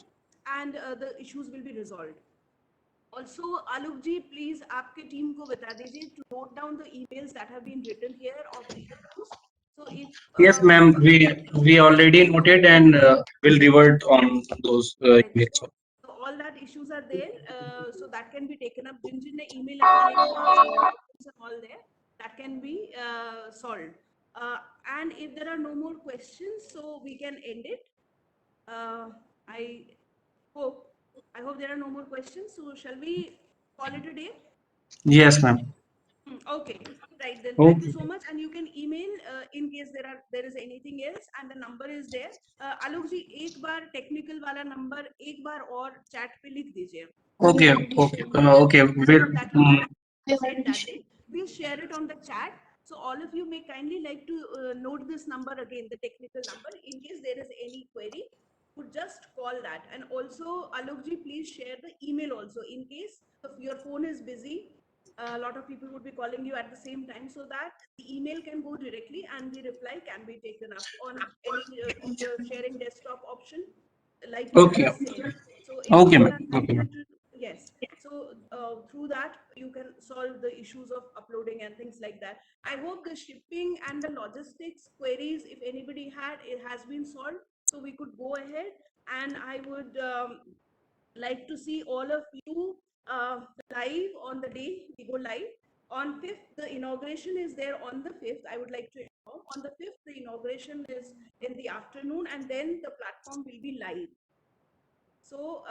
G: and the issues will be resolved. Also, Alokji, please आपके team को बता दीजिए to note down the emails that have been written here of the issues. So if
A: Yes, ma'am. We already noted and will revert on those emails.
G: So all that issues are there, so that can be taken up. Jin email अपना लिखा and all there, that can be solved. And if there are no more questions, so we can end it. I hope there are no more questions. So shall we call it a day?
A: Yes, ma'am.
G: Okay, right then. Thank you so much. And you can email in case there is anything else, and the number is there. Alok ji, एक बार technical वाला number एक बार और chat पे लिख दीजिए.
A: Okay.
G: We'll share it on the chat. So all of you may kindly like to note this number again, the technical number, in case there is any query. Would just call that. And also, Alok ji, please share the email also, in case your phone is busy. A lot of people would be calling you at the same time, so that the email can go directly and the reply can be taken up on any sharing desktop option, like you
A: Okay.
G: have said. So
A: Okay,
G: if
A: ma'am. Okay, ma'am.
G: yes, so through that you can solve the issues of uploading and things like that. I hope the shipping and the logistics queries, if anybody had, it has been solved, so we could go ahead. And I would like to see all of you live on the day we go live on 5th. The inauguration is there on the 5th. I would like to inform on the 5th the inauguration is in the afternoon, and then the platform will be live. So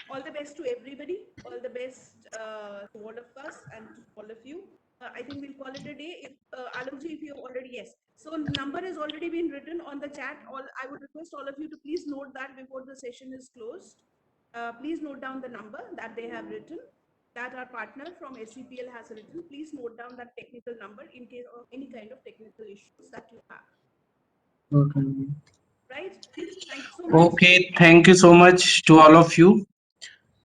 G: all the best to everybody, all the best to all of us and to all of you. I think we'll call it a day. If Alokji, if you already, yes. So number has already been written on the chat. I would request all of you to please note that before the session is closed. Please note down the number that they have written, that our partner from SCPL has written. Please note down that technical number in case of any kind of technical issues that you have.
A: Okay.
G: Right? Thank you so much.
A: Okay, thank you so much to all of you.